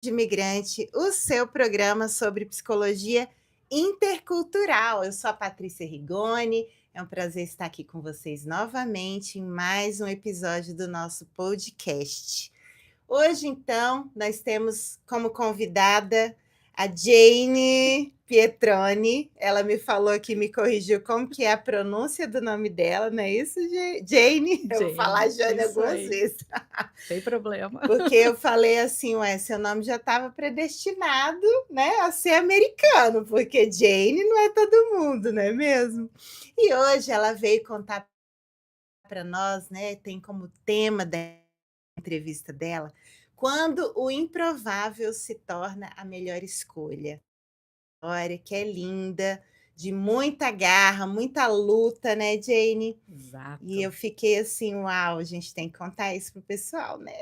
de Imigrante, o seu programa sobre psicologia intercultural. Eu sou a Patrícia Rigoni, é um prazer estar aqui com vocês novamente em mais um episódio do nosso podcast. Hoje, então, nós temos como convidada a Jane Pietroni. Ela me falou aqui, me corrigiu como que é a pronúncia do nome dela, não é isso, Jane? Eu vou falar Jane, Jane isso algumas aí, vezes. sem problema. Porque eu falei assim, ué, seu nome já estava predestinado, né, a ser americano, porque Jane não é todo mundo, não é mesmo? E hoje ela veio contar para nós, né, tem como tema da entrevista dela, quando o improvável se torna a melhor escolha. História que é linda, de muita garra, muita luta, né, Jane? E eu Exato. fiquei assim, uau, a gente tem que contar isso pro pessoal, né?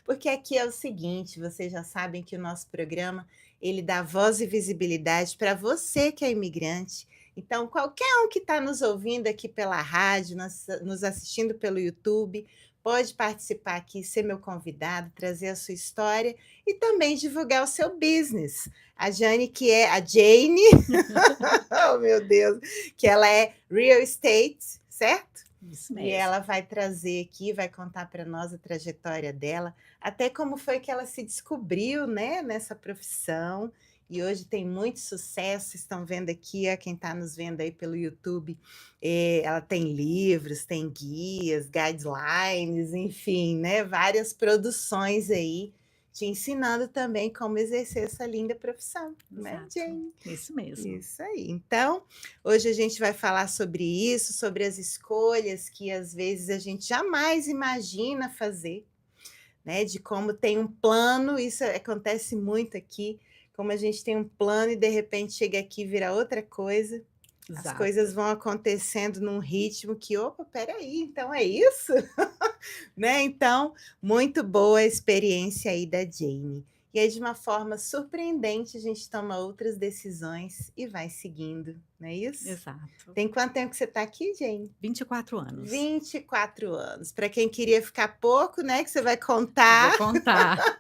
Porque aqui é o seguinte, vocês já sabem que o nosso programa, ele dá voz e visibilidade para você que é imigrante. Então, qualquer um que está nos ouvindo aqui pela rádio, nos assistindo pelo YouTube, pode participar aqui, ser meu convidado, trazer a sua história e também divulgar o seu business. A Jane, que é a Jane, oh meu Deus, que ela é real estate, certo? Isso E mesmo. ela vai trazer aqui, vai contar para nós a trajetória dela, até como foi que ela se descobriu, né, nessa profissão. E hoje tem muito sucesso, estão vendo aqui, ó, quem está nos vendo aí pelo YouTube, ela tem livros, tem guias, guidelines, enfim, né, várias produções aí, te ensinando também como exercer essa linda profissão, né, Exato. Jane? Isso mesmo. Isso aí. Então, hoje a gente vai falar sobre isso, sobre as escolhas que às vezes a gente jamais imagina fazer, né? De como tem um plano, isso acontece muito aqui, como a gente tem um plano e de repente chega aqui e vira outra coisa. As coisas Exato. vão acontecendo num ritmo que, opa, peraí, então é isso? Né? Então, muito boa a experiência aí da Jane. E aí, de uma forma surpreendente, a gente toma outras decisões e vai seguindo, não é isso? Exato. Tem quanto tempo que você está aqui, Jane? 24 anos. 24 anos. Para quem queria ficar pouco, né? Que você vai Eu vou contar. contar.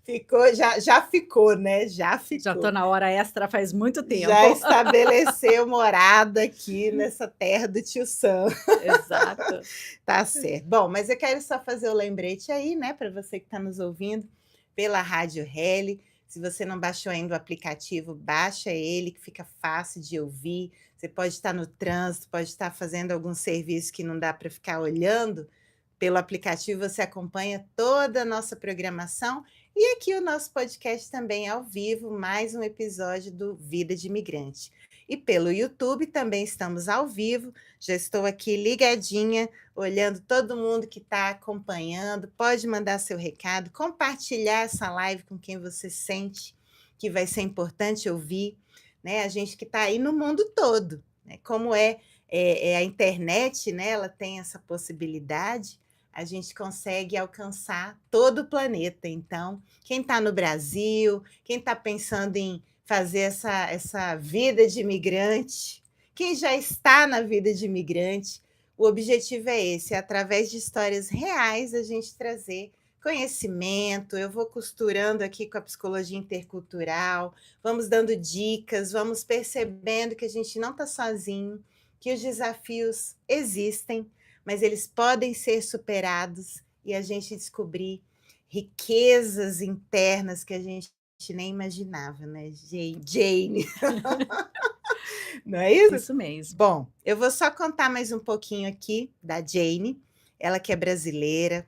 Ficou, já ficou, né? Já Já tô ficou. na hora extra faz muito Já tempo. estabeleceu morada aqui nessa terra do tio Sam. Exato. Tá certo. Bom, mas eu quero só fazer o lembrete aí, né, para você que está nos ouvindo pela Rádio Reli. Se você não baixou ainda o aplicativo, baixa ele, que fica fácil de ouvir. Você pode estar no trânsito, pode estar fazendo algum serviço que não dá para ficar olhando. Pelo aplicativo você acompanha toda a nossa programação e aqui o nosso podcast também ao vivo, mais um episódio do Vida de Imigrante. E pelo YouTube também estamos ao vivo, já estou aqui ligadinha, olhando todo mundo que está acompanhando. Pode mandar seu recado, compartilhar essa live com quem você sente que vai ser importante ouvir, né? A gente que está aí no mundo todo, né? Como é a internet, né? Ela tem essa possibilidade, a gente consegue alcançar todo o planeta. Então, quem está no Brasil, quem está pensando em fazer essa vida de imigrante, quem já está na vida de imigrante, o objetivo é esse, através de histórias reais, a gente trazer conhecimento. Eu vou costurando aqui com a psicologia intercultural, vamos dando dicas, vamos percebendo que a gente não está sozinho, que os desafios existem, mas eles podem ser superados e a gente descobrir riquezas internas que a gente nem imaginava, né, Jane? Não é isso? Isso mesmo. Bom, eu vou só contar mais um pouquinho aqui da Jane, ela que é brasileira,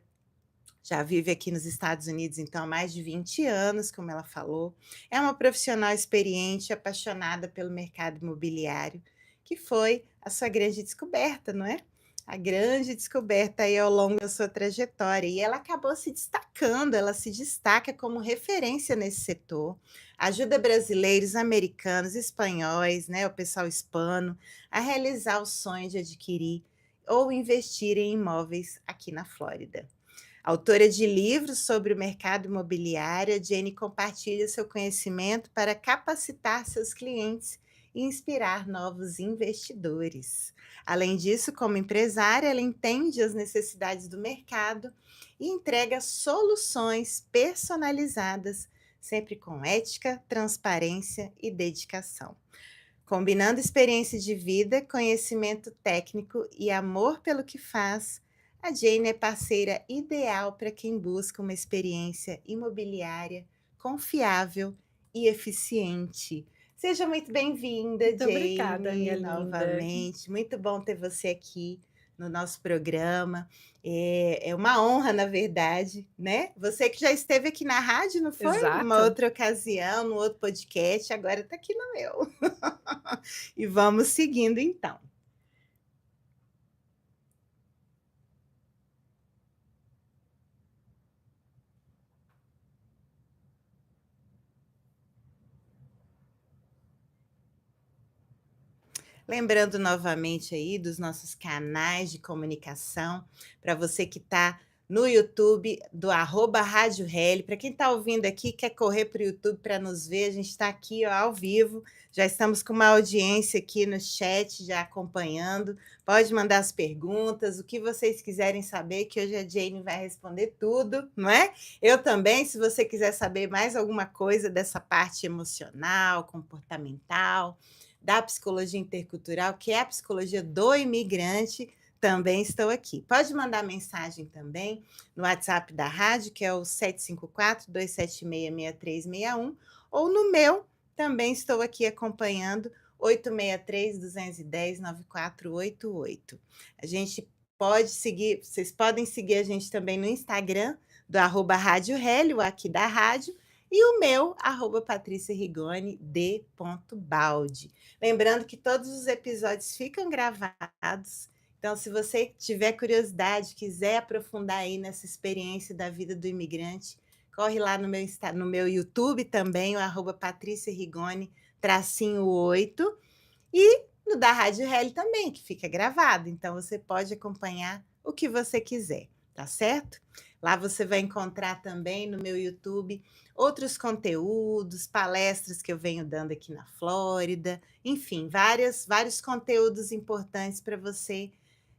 já vive aqui nos Estados Unidos, então, há mais de 20 anos, como ela falou. É uma profissional experiente, apaixonada pelo mercado imobiliário, que foi a sua grande descoberta, não é? A grande descoberta aí ao longo da sua trajetória. E ela acabou se destacando, ela se destaca como referência nesse setor. Ajuda brasileiros, americanos, espanhóis, né, o pessoal hispano, a realizar o sonho de adquirir ou investir em imóveis aqui na Flórida. Autora de livros sobre o mercado imobiliário, a Jane compartilha seu conhecimento para capacitar seus clientes e inspirar novos investidores. Além disso, como empresária, ela entende as necessidades do mercado e entrega soluções personalizadas, sempre com ética, transparência e dedicação. Combinando experiência de vida, conhecimento técnico e amor pelo que faz, a Jane é parceira ideal para quem busca uma experiência imobiliária confiável e eficiente. Seja muito bem-vinda, Muito obrigada, minha Jane, linda. novamente. Muito bom ter você aqui no nosso programa. É uma honra, na verdade, né? Você que já esteve aqui na rádio, não foi? Numa Exato. outra ocasião, no outro podcast, agora está aqui no meu. E vamos seguindo então. Lembrando novamente aí dos nossos canais de comunicação, para você que está no YouTube, do @Rádio Reli. Para quem está ouvindo aqui, quer correr para o YouTube para nos ver, a gente está aqui ó, ao vivo, já estamos com uma audiência aqui no chat, já acompanhando. Pode mandar as perguntas, o que vocês quiserem saber, que hoje a Jane vai responder tudo, não é? Eu também, se você quiser saber mais alguma coisa dessa parte emocional, comportamental, da psicologia intercultural, que é a psicologia do imigrante, também estou aqui. Pode mandar mensagem também no WhatsApp da rádio, que é o 754-276-6361, ou no meu, também estou aqui acompanhando, 863-210-9488. A gente pode seguir, vocês podem seguir a gente também no Instagram, do @Rádio Reli, o aqui da rádio, e o meu, @patriciarigoni_d.baldi. Lembrando que todos os episódios ficam gravados, então se você tiver curiosidade, quiser aprofundar aí nessa experiência da vida do imigrante, corre lá no meu YouTube também, o @patriciarigoni_8, e no da Rádio Reli também, que fica gravado, então você pode acompanhar o que você quiser, tá certo? Lá você vai encontrar também no meu YouTube outros conteúdos, palestras que eu venho dando aqui na Flórida, enfim, vários conteúdos importantes para você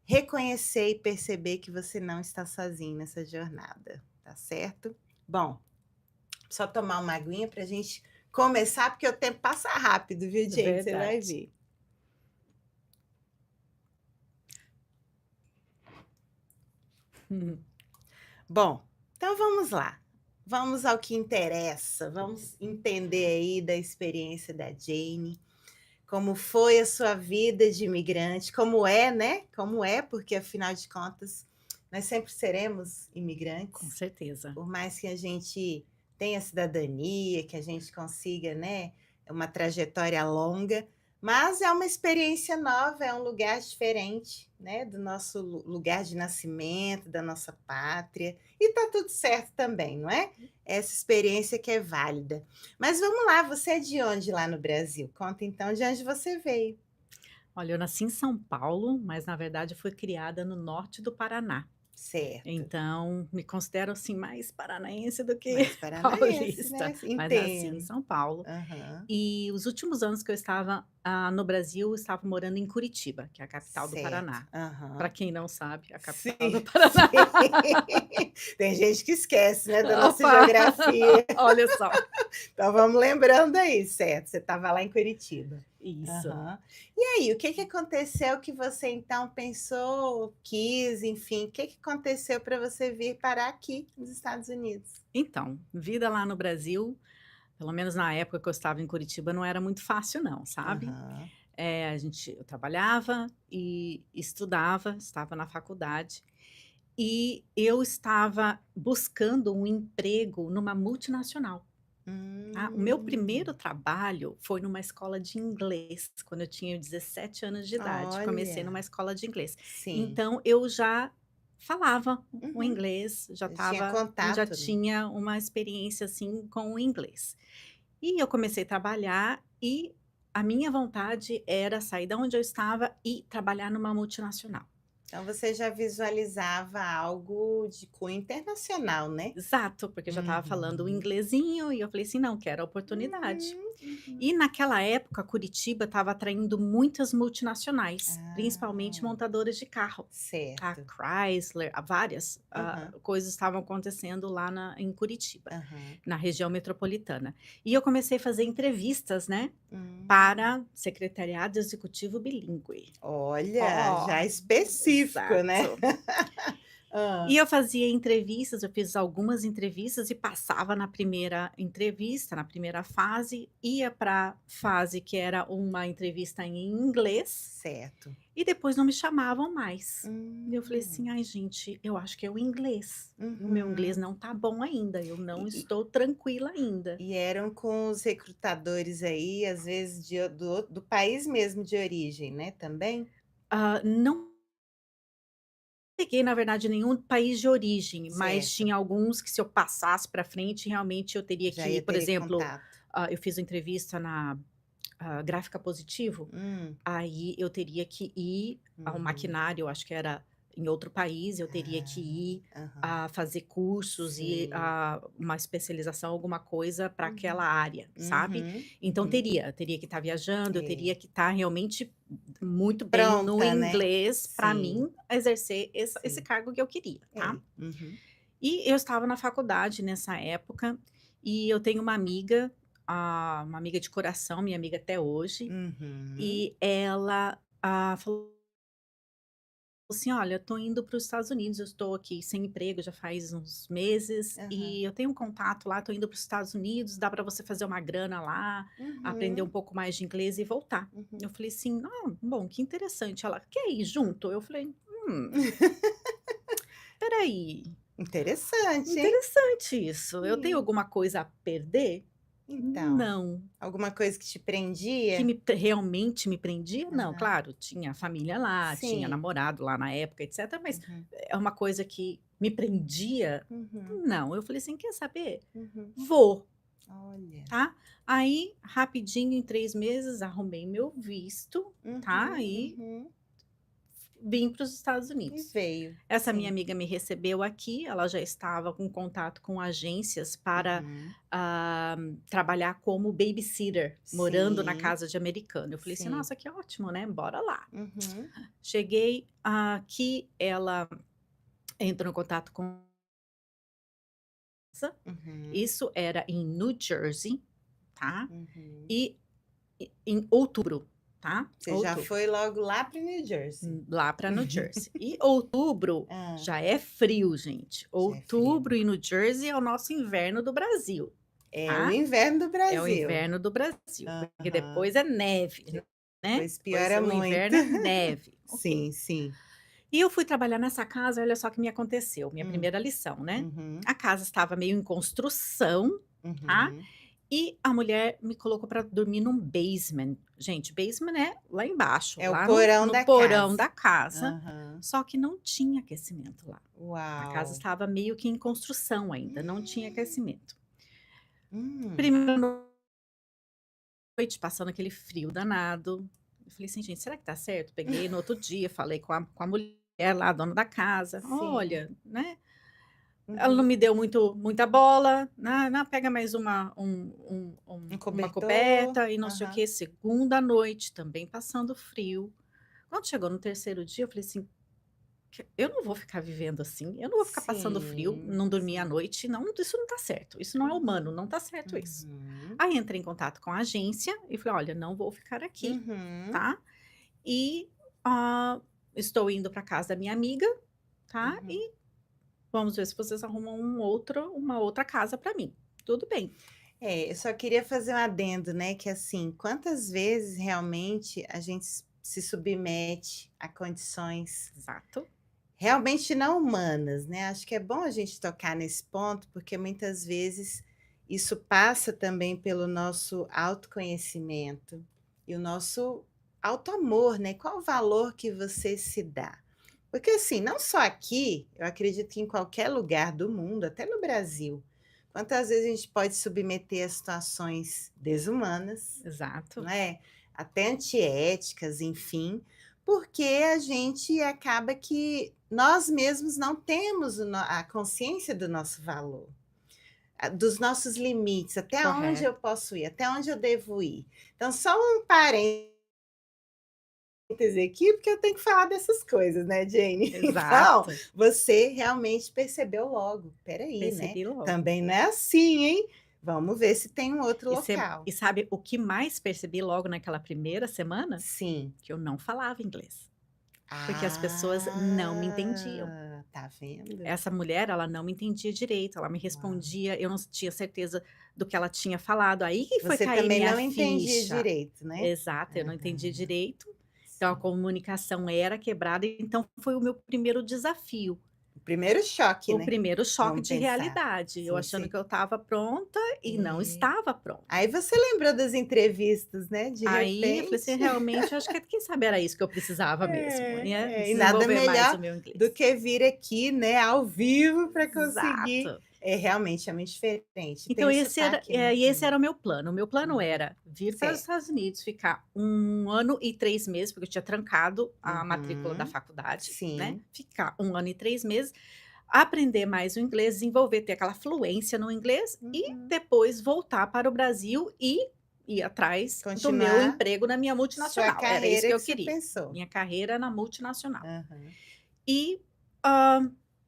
reconhecer e perceber que você não está sozinho nessa jornada, tá certo? Bom, só tomar uma aguinha para a gente começar, porque o tempo passa rápido, viu, gente? Você vai Verdade. ver. Bom, então vamos lá. Vamos ao que interessa. Vamos entender aí da experiência da Jane, como foi a sua vida de imigrante, como é, né? Como é, porque afinal de contas, nós sempre seremos Com imigrantes, certeza. por mais que a gente tenha cidadania, que a gente consiga, né, uma trajetória longa, mas é uma experiência nova, é um lugar diferente, né, do nosso lugar de nascimento, da nossa pátria, e tá tudo certo também, não é? Essa experiência que é válida. Mas vamos lá, você é de onde lá no Brasil? Conta então de onde você veio. Olha, eu nasci em São Paulo, mas na verdade eu fui criada no norte do Paraná. Certo. Então, me considero assim mais paranaense do que Mais paranaense, paulista, né? mas nasci em Entendo. São Paulo. Aham. E os últimos anos que eu estava no Brasil, eu estava morando em Curitiba, que é a capital do Certo. Paraná. Para Aham. quem não sabe, a capital do Sim, Paraná. sim. Tem gente que esquece, né, da nossa Opa! geografia. Olha só. Então vamos lembrando aí, certo? Você estava lá em Curitiba. Isso. Aham. E aí, o que que aconteceu que você então pensou, quis, enfim, o que que aconteceu para você vir parar aqui nos Estados Unidos? Então, vida lá no Brasil, pelo menos na época que eu estava em Curitiba, não era muito fácil não, sabe. Aham. Eu trabalhava e estudava, estava na faculdade, e eu estava buscando um emprego numa multinacional. O meu primeiro Hum. trabalho foi numa escola de inglês, quando eu tinha 17 anos de idade, comecei numa Olha, escola de inglês. sim. Então eu já falava o Uhum. inglês, Tinha já contato, né? tinha uma experiência, assim, com o inglês. E eu comecei a trabalhar e a minha vontade era sair da onde eu estava e trabalhar numa multinacional. Então você já visualizava algo de cunho internacional, né? Exato, porque eu já estava falando o Uhum. inglesinho e eu falei assim: "Não, quero a oportunidade". Uhum. E naquela época, Curitiba estava atraindo muitas multinacionais, principalmente Ah, montadoras de carro. A certo. Chrysler, a várias, Aham, coisas estavam acontecendo lá em Curitiba, aham. na região metropolitana. E eu comecei a fazer entrevistas, né, Hum. para secretariado executivo bilíngue. Olha, Ó, já específico, né. exato. E Hã. eu fazia entrevistas, eu fiz algumas entrevistas e passava na primeira entrevista, na primeira fase, ia para a fase que era uma entrevista em inglês, Certo. e depois não me chamavam mais. E eu falei assim: Hum. "Ai gente, eu acho que é o inglês. O meu inglês Uhum. não tá bom ainda, eu E não e estou tranquila ainda". e eram com os recrutadores aí, às vezes do país mesmo de origem, né, também? Não peguei, na verdade, nenhum país de origem, mas Certo, tinha alguns que se eu passasse para frente, realmente eu teria já que, ia por ter exemplo, contato. eu fiz uma entrevista na Gráfica Positivo, Hum. aí eu teria que ir ao Uhum. maquinário, eu acho que era em outro país, eu teria que ir Ah, aham. a fazer cursos e Sei. uma especialização, alguma coisa para aquela Uhum. área, sabe. Uhum, Então uhum. eu teria que estar viajando, eu teria É. que estar realmente muito bem no Pronta, né. inglês para Sim, mim exercer esse sim. cargo que eu queria, tá. É. Uhum. E eu estava na faculdade nessa época, e eu tenho uma amiga de coração, minha amiga até hoje, Uhum. e ela, falou assim: "Olha, eu tô indo para os Estados Unidos, eu estou aqui sem emprego já faz uns meses, Aham. e eu tenho um contato lá, tô indo para os Estados Unidos, dá para você fazer uma grana lá, aprender um Uhum. pouco mais de inglês e voltar". Uhum. Eu falei assim: "Ah, bom, que interessante". Ela: "Quer ir junto?". Eu falei: espera aí, Interessante, hein. interessante isso. Eu tenho Sim. alguma coisa a perder? Então, Não". alguma coisa que te Que prendia? realmente me prendia? Não, Aham. claro, tinha família lá, tinha Sim. namorado lá na época, etcétera, mas Uhum. é uma coisa que me prendia? Uhum. Não. Eu falei assim: "Quer saber? Uhum. Vou", Olha. tá. Aí, rapidinho, em 3 meses, arrumei meu visto, tá, Uhum, e uhum. vim para os Estados E Unidos. veio. Essa minha Sim. amiga me recebeu aqui, ela já estava com contato com agências para, Uhum. trabalhar como babysitter, morando na Sim, casa de americano. Eu falei assim: sim. "Nossa, que ótimo, né, bora lá". Uhum. Cheguei aqui, ela entrou em contato com essa, Uhum. isso era em New Jersey, tá, Uhum. e em outubro, tá, Você já outubro. foi logo lá para New Jersey. Lá para New Jersey. E outubro Hã. já é frio, gente. Já é frio. Outubro e New Jersey é o nosso inverno do Brasil, É o tá. inverno do É o Brasil. inverno do Brasil, porque Aham. depois é neve, né. Depois Depois piora o muito. inverno é neve, ok. Sim, sim. E eu fui trabalhar nessa casa, olha só o que me aconteceu, minha Hum. primeira lição, né. Uhum. A casa estava meio em construção, tá, Uhum. e a mulher me colocou para dormir num basement. Gente, basement é lá embaixo, É o lá porão no da porão casa. da casa, Aham. só que não tinha aquecimento lá. A casa Uau! estava meio que em construção ainda, não tinha Hum. aquecimento. Hum. Primeira noite, passando aquele frio danado, eu falei assim: "Gente, será que tá certo?". Peguei no outro dia, falei com a mulher lá, a dona da casa: Sim. "Olha, né". Ela não Uhum. me deu muita bola, né, "Não, pega mais Um uma cobertor. coberta e não sei o Aham. quê". Segunda noite, também passando frio. Quando chegou no terceiro dia, eu falei assim: Eu não vou ficar vivendo assim, eu não vou ficar passando frio, Sim, não dormir à sim. noite, não, isso não tá certo, isso não é humano, Uhum. não tá certo isso". Uhum. Aí entrei em contato com a agência e falei: "Olha, não vou ficar aqui, Uhum. tá, e, estou indo para casa da minha amiga, tá, Uhum. e vamos ver se vocês arrumam uma outra casa para mim". Tudo bem. É, eu só queria fazer um adendo, né, que assim, quantas vezes realmente a gente se submete a condições Exato. realmente não humanas, né, acho que é bom a gente tocar nesse ponto, porque muitas vezes isso passa também pelo nosso autoconhecimento e o nosso autoamor, né, qual o valor que você se dá. Porque assim, não só aqui, eu acredito que em qualquer lugar do mundo, até no Brasil, quantas vezes a gente pode submeter a situações desumanas, Exato. não é, até antiéticas, enfim, porque a gente acaba que nós mesmos não temos a consciência do nosso valor. dos nossos limites, até onde Correto. eu posso ir, até onde eu devo ir. Então, só um parêntese aqui, porque eu tenho que falar dessas coisas, né, Jane. Então, Exato. você realmente percebeu logo, espera aí, né, Percebi logo. também não é assim, hein. Vamos ver se tem um outro local. E sabe o que mais percebi logo naquela primeira semana? Sim. Que eu não falava inglês, porque as pessoas não me entendiam. Ah, tá vendo? Essa mulher, ela não me entendia direito, ela me Uau. respondia, eu não tinha certeza do que ela tinha falado, aí que foi Você cair também minha não entendia ficha. direito, né? Exato, eu não entendia Aham, direito, então a sim. comunicação era quebrada, então foi o meu primeiro desafio. O primeiro choque, O né, primeiro choque vamos de pensar. realidade, eu Sim, achando sim. que eu estava pronta e não É. estava pronta. Aí você lembrou das entrevistas, né, de Aí eu falei assim: repente. "Realmente, eu acho que quem sabe era isso que eu precisava mesmo, né, E nada desenvolver mais melhor o meu inglês". do que vir aqui, né, ao vivo para conseguir Exato. realmente é muito diferente. Tem Então o esse sotaque, né, também. era o meu plano. O meu plano Uhum. era vir para os Certo. Estados Unidos, ficar 1 ano e 3 meses, porque eu tinha trancado a matrícula da Uhum. faculdade, né, Sim. ficar 1 ano e 3 meses, aprender mais o inglês, desenvolver, ter aquela fluência no inglês e Uhum. depois voltar para o Brasil e ir atrás do meu Continuar emprego na minha sua multinacional. Era isso que carreira que eu você queria, pensou. minha carreira na multinacional. Aham. E,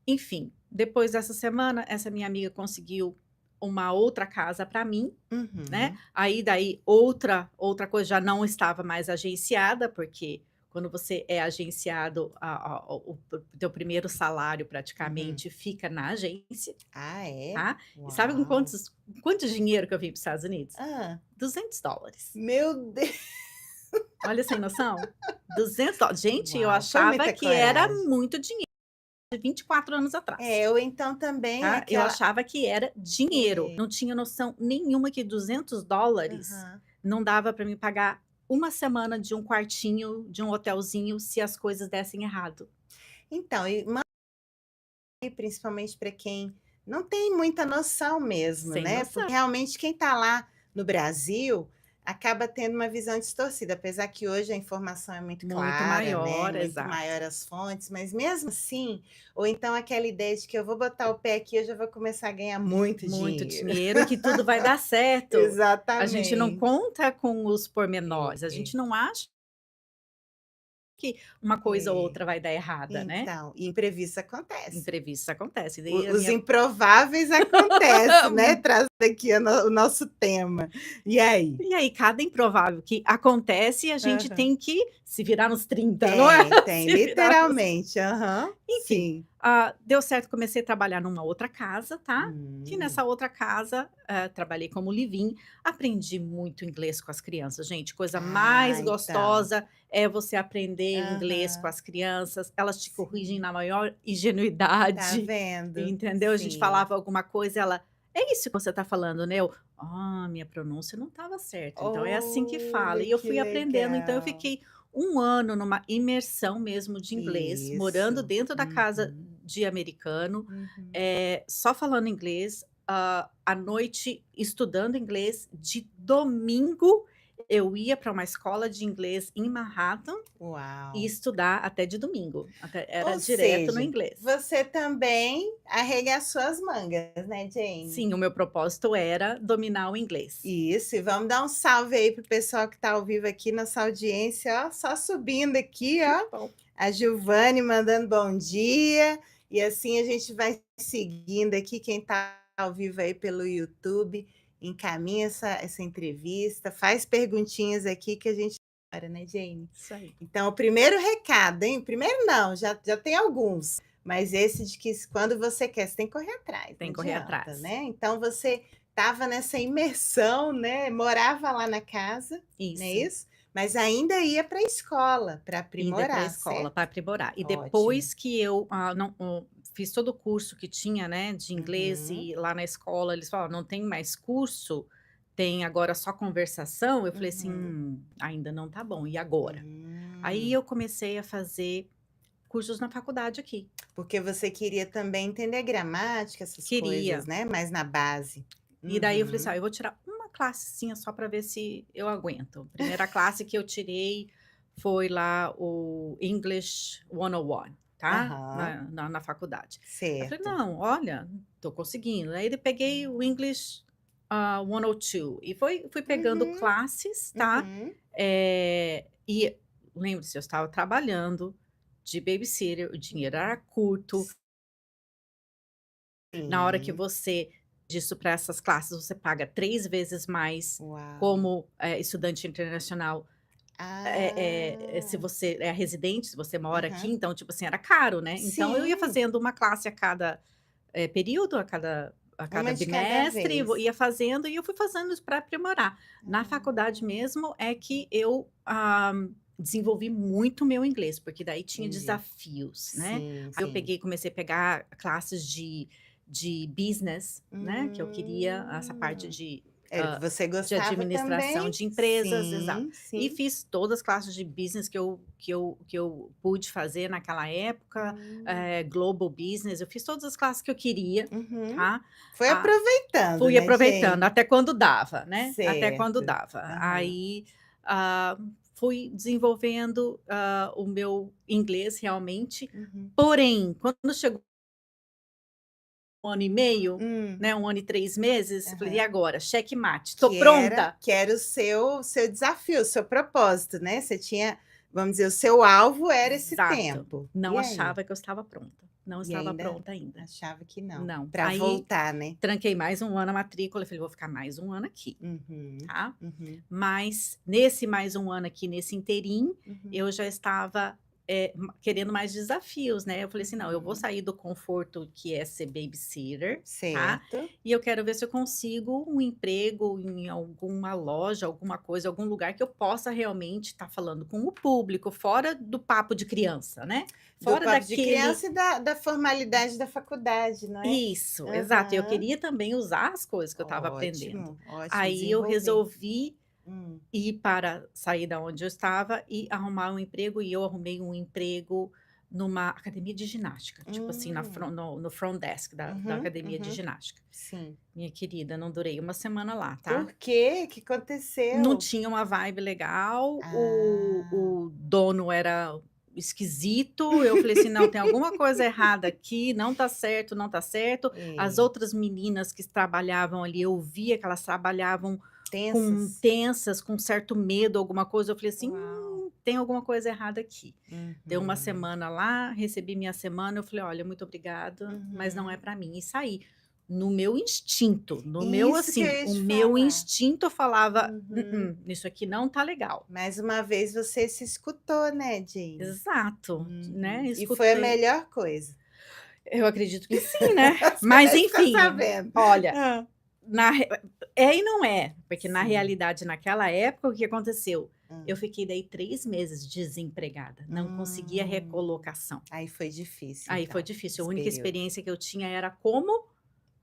enfim, depois dessa semana, essa minha amiga conseguiu uma outra casa para mim, né, Uhum. aí daí outra coisa, já não estava mais agenciada, porque quando você é agenciado, o teu primeiro salário Uhum. praticamente fica na agência, Ah, é? tá. E sabe com Uau! quanto dinheiro que eu vim para os Estados Unidos? Hã. $200. Meu Deus! Olha, sem noção, $200. Gente, eu Uau, foi achava muita que era coragem. muito dinheiro, de 24 anos atrás. Ou então também Tá, eu aquela achava que era dinheiro, é. não tinha noção nenhuma que $200 Aham. não dava para me pagar uma semana de um quartinho, de um hotelzinho, se as coisas dessem errado. Então, principalmente para quem não tem muita noção mesmo, Sem né, noção. porque realmente quem está lá no Brasil acaba tendo uma visão distorcida, apesar que hoje a informação é muito Muito clara, né, maior, muito maior exato. as fontes, mas mesmo assim, ou então aquela ideia de que eu vou botar o pé aqui, eu já vou começar a ganhar muito Muito dinheiro. dinheiro e que tudo vai dar certo. A gente não Exatamente. conta com os É, pormenores, a é, gente não acha que uma coisa ou é. outra vai dar errada, né. Então, imprevisto acontece. Imprevistos acontecem, daí O a os minha improváveis acontece, né, trazendo aqui o nosso tema. E aí? E aí, cada improvável que acontece, a gente Aham. tem que se virar nos 30, não é? Tem, Se virar nos literalmente. Aham, enfim, sim. deu certo, comecei a trabalhar numa outra casa, tá, que Hum. nessa outra casa, trabalhei como live-in, aprendi muito inglês com as crianças, gente, coisa mais Ah, então. gostosa é você aprender inglês com Aham, as crianças, elas te corrigem sim. na maior Tá ingenuidade, vendo? entendeu? A gente Sim. falava alguma coisa, ela: "É isso que você está falando, né?" Eu: "Ah, minha pronúncia não estava certa, então é assim que fala", Olha, e eu que fui aprendendo, então eu legal. fiquei 1 ano numa imersão mesmo de inglês, morando Isso. dentro da casa Uhum, de americano, uhum. só falando inglês, à noite estudando inglês, de domingo eu ia para uma escola de inglês em Manhattan e Uau. estudar até de domingo, até era Ou direto no seja, inglês. você também arregaçou as mangas, né, Jane? Sim, o meu propósito era dominar o inglês. Isso, e vamos dar um salve aí para o pessoal que está ao vivo aqui, nossa audiência, ó, só subindo aqui, Que ó. bom. A Giovane mandando bom dia, e assim a gente vai seguindo aqui, quem está ao vivo aí pelo YouTube, encaminha essa entrevista, faz perguntinhas aqui que a gente bora, né, Jane? Isso aí, Então, o primeiro recado, hein? Primeiro não, já tem alguns, mas esse de que quando você quer, você tem que correr atrás, tem não que correr adianta, atrás. né? Então você estava nessa imersão, né? Morava lá na casa, não é Isso. isso? Mas ainda ia para a escola para Ida para a aprimorar, escola certo? para aprimorar. E Ótimo. depois que eu, não fiz todo o curso que tinha, né, de inglês Uhum, e lá na escola eles falaram: "Não tem mais curso, tem agora só conversação", eu falei assim: uhum. ainda não tá bom, e agora?". Aí Hum. eu comecei a fazer cursos na faculdade aqui. Porque você queria também entender gramática, essas coisas, Queria. né? Mais na base. E daí eu falei assim: Uhum. eu vou tirar uma classezinha só para ver se eu aguento". Primeira classe que eu tirei foi lá o English 101, tá, Aham, na faculdade. Aí eu falei: certo. "Não, olha, tô conseguindo. Aí eu peguei o English 102 e fui pegando Uhum, classes, tá? uhum. E lembre-se, eu estava trabalhando de babysitter, o dinheiro era curto. Na hora que Sim. você disso para essas classes, você paga 3 vezes mais Uau. como, estudante internacional, se Ah. você é residente, se você mora aqui, Aham. então, tipo assim, era caro, né. Então eu ia Sim, fazendo uma classe a cada, período, a cada uma de cada bimestre, vez. ia fazendo e eu fui fazendo isso para aprimorar. Na faculdade Ah, mesmo é que eu, desenvolvi muito o meu inglês, porque daí tinha entendi. desafios, né. Sim, Aí eu sim. comecei a pegar classes de business, né, que eu queria essa parte Hum. de, Era o que você de gostava administração também? de empresas, exato. Sim, E sim. fiz todas as classes de business que eu pude fazer naquela época, Hum. global business, eu fiz todas as classes que eu queria, Uhum. tá. Foi Ah, aproveitando, fui né, aproveitando gente? até quando dava, né, até quando Certo. dava. Aham. Aí, fui desenvolvendo, o meu inglês realmente, Uhum. porém, quando chegou 1 ano e meio, Hum. né, 1 ano e 3 meses, eu falei: "E Aham. agora? Xeque-mate, tô Que era pronta?". que era o seu desafio, o seu propósito, né, você tinha, vamos dizer, o seu alvo era esse Exato. tempo. Não E aí? achava que eu estava pronta, não E estava ainda pronta ainda. achava que não, Não. para Aí, voltar, né? tranquei mais 1 ano a matrícula, falei: "Vou ficar mais 1 ano aqui", Uhum, tá. uhum, Mas nesse mais 1 ano aqui, nesse interim, uhum, eu já estava, querendo mais desafios, né. Eu falei assim: "Não, eu vou uhum. sair do conforto que é ser babysitter, tá, Certo. e eu quero ver se eu consigo um emprego em alguma loja, alguma coisa, algum lugar que eu possa realmente estar falando com o público, fora do papo de criança, né, Do fora papo de daquele". criança e da formalidade da faculdade, não é? Isso, exato. E eu Aham. queria também usar as coisas que eu estava aprendendo. Ótimo, ótimo, Aí eu desenvolver. resolvi Hum. ir para sair da onde eu estava e arrumar um emprego, e eu arrumei um emprego numa academia de ginástica, tipo assim, na Hum. front no front desk da Uhum, academia de uhum. ginástica. Sim. Minha querida, não durei 1 semana lá, tá. Por quê? Que Não aconteceu? tinha uma vibe legal, Ah. o dono era esquisito, eu falei assim: "Não, tem alguma coisa errada aqui, não tá certo, não tá certo". As É. outras meninas que trabalhavam ali, eu via que elas trabalhavam com Tensas? tensas, com certo medo, alguma coisa, eu falei assim: Uau. tem alguma coisa errada aqui". Deu uma Uhum. semana lá, recebi minha semana, eu falei: "Olha, muito obrigada, mas não é Uhum. para mim", e saí. No meu instinto, no meu Isso que eu assim, ia o te meu falar. instinto falava: Uhum. "Mm-mm, isso aqui não tá legal". Mais uma vez você se escutou, né, Jane? Exato, né, Uhum. E foi a escutei. melhor coisa. Eu acredito que sim, né. Você Mas vai ficar enfim, sabendo. olha, Hã. na re é e não é, porque na Sim. realidade naquela época o que aconteceu? Hã. Eu fiquei daí 3 meses desempregada, não conseguia Hum. recolocação. Aí foi difícil Aí foi então, difícil, a esse única período. experiência que eu tinha era como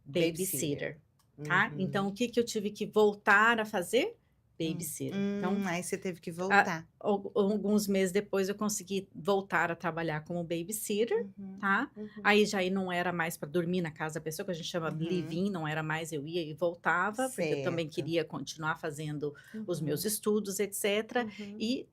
Babysitter. babysitter, tá. Então Uhum. o que que eu tive que voltar a fazer? Babysitter. Então, Aí você teve que a voltar. alguns meses depois eu consegui voltar a trabalhar como babysitter, Uhum, tá. uhum, Aí já não era mais para dormir na casa da pessoa, que a gente chama uhum. live-in, não era mais, eu ia e voltava, porque eu também Certo. queria continuar fazendo os meus Uhum, estudos, etcétera, uhum. e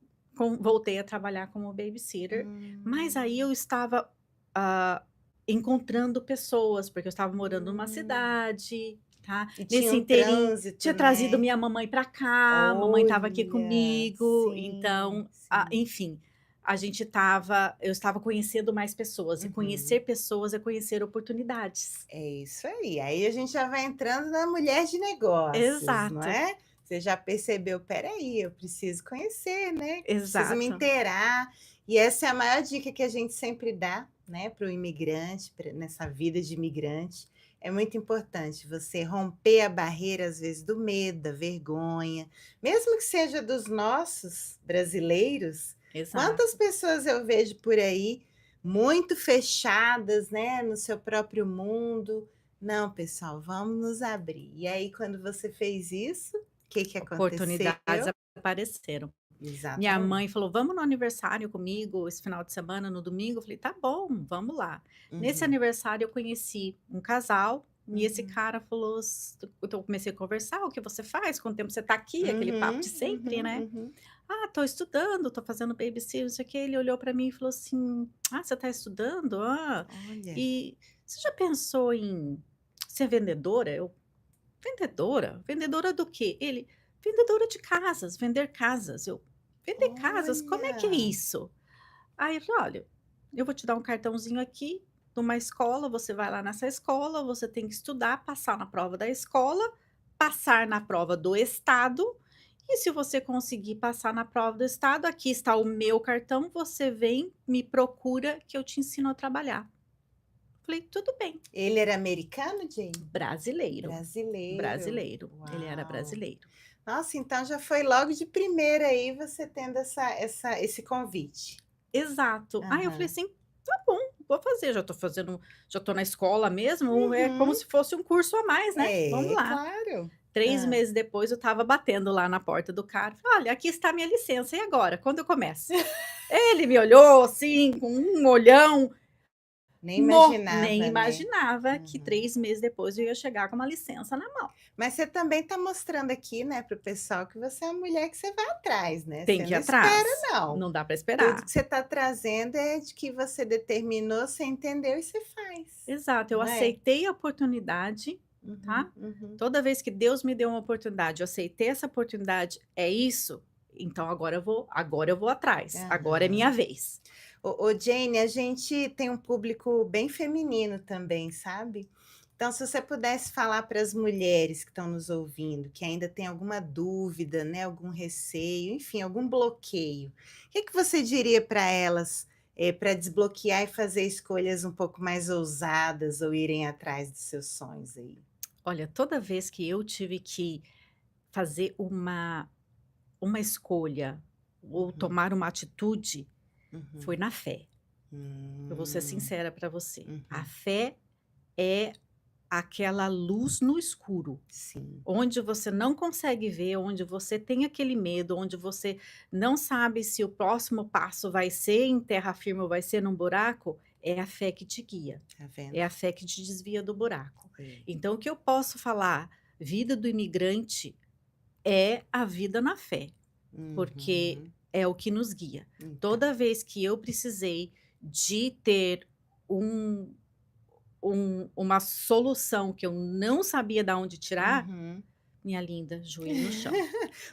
voltei a trabalhar como babysitter, mas aí Hum. eu estava, ah, encontrando pessoas, porque eu estava morando numa Hum. cidade, tá. E tinha Nesse um interim, trânsito, tinha trazido né. minha mamãe para cá, a mamãe estava aqui Olha, comigo, sim, então, sim. enfim, eu estava conhecendo mais pessoas, e conhecer Uhum. pessoas é conhecer oportunidades. É isso aí. Aí a gente já vai entrando na mulher de negócios, não Exato, é? Você já percebeu: "Espera aí, eu preciso conhecer, né, preciso me exato. inteirar". E essa é a maior dica que a gente sempre dá, né, para o imigrante, nessa vida de imigrante. É muito importante você romper a barreira, às vezes, do medo, da vergonha, mesmo que seja dos nossos brasileiros. Quantas Exato. pessoas eu vejo por aí muito fechadas, né, no seu próprio mundo. Não, pessoal, vamos nos abrir. E aí, quando você fez isso, o que que aconteceu? Oportunidades apareceram. Minha mãe Exatamente. falou: "Vamos no aniversário comigo esse final de semana, no domingo?" Eu falei: "Tá bom, vamos lá". Nesse Uhum, aniversário eu conheci um casal, e esse uhum, cara falou então eu comecei a conversar: "O que você faz? Quanto tempo você está aqui?" Aquele papo de uhum, sempre, uhum, né. uhum. "Ah, tô estudando, tô fazendo babysitter, não sei o quê". Ele olhou para mim e falou assim: "Ah, você está estudando? Ah, Olha. e você já pensou em "Você é vendedora?" Eu: "Vendedora? Vendedora do quê?" Ele: "Vendedora de casas, vender casas." Eu: "Vender casas? Como é que é Olha! isso?" Aí ele: "Olha, eu vou te dar um cartãozinho aqui de uma escola, você vai lá nessa escola, você tem que estudar, passar na prova da escola, passar na prova do estado, e se você conseguir passar na prova do estado, aqui está o meu cartão, você vem, me procura que eu te ensino a trabalhar." Falei: "Tudo bem." Ele era americano, Jane? Brasileiro, Brasileiro. brasileiro, ele era Uau! brasileiro. Nossa, então já foi logo de primeira aí você tendo esse convite. Exato. Aí eu falei Aham. assim: "Tá bom, vou fazer, já tô na escola mesmo, é como Uhum. se fosse um curso a mais, né, vamos É, lá." claro. 3 Hã. meses depois eu estava batendo lá na porta do cara, falei: "Olha, aqui está a minha licença, e agora, quando eu começo?" Ele me olhou assim, com um olhão, Nem nem imaginava, né. imaginava que Uhum. 3 meses depois eu ia chegar com uma licença na mão. Mas você também está mostrando aqui, né, para o pessoal que você é uma mulher que você vai atrás, né, Tem você que ir não espera atrás, não. não dá para Tudo esperar. que você está trazendo é de que você determinou, você entendeu e você faz, Exato, eu não é? aceitei a oportunidade, Uhum, tá. uhum. Toda vez que Deus me deu uma oportunidade, eu aceitei essa oportunidade, é isso, então agora eu vou atrás, agora é minha Aham. vez. Ô Jane, a gente tem um público bem feminino também, sabe. Então se você pudesse falar para as mulheres que estão nos ouvindo, que ainda tem alguma dúvida, né, algum receio, enfim, algum bloqueio, o que que você diria para elas, pra desbloquear e fazer escolhas um pouco mais ousadas ou irem atrás dos seus sonhos aí? Olha, toda vez que eu tive que fazer uma escolha ou Uhum, tomar uma atitude, foi uhum. na fé. Eu vou ser Hum, sincera para você, a uhum. fé é aquela luz no escuro. Sim, Onde você não consegue ver, onde você tem aquele medo, onde você não sabe se o próximo passo vai ser em terra firme ou vai ser num buraco, é a fé que te guia, tá é vendo? a fé que te desvia do buraco. É. Então o que eu posso falar, vida do imigrante é a vida na fé, porque Uhum. é o que nos guia. Então. Toda vez que eu precisei de ter um uma solução que eu não sabia da onde tirar, Uhum. minha linda, joelho no chão.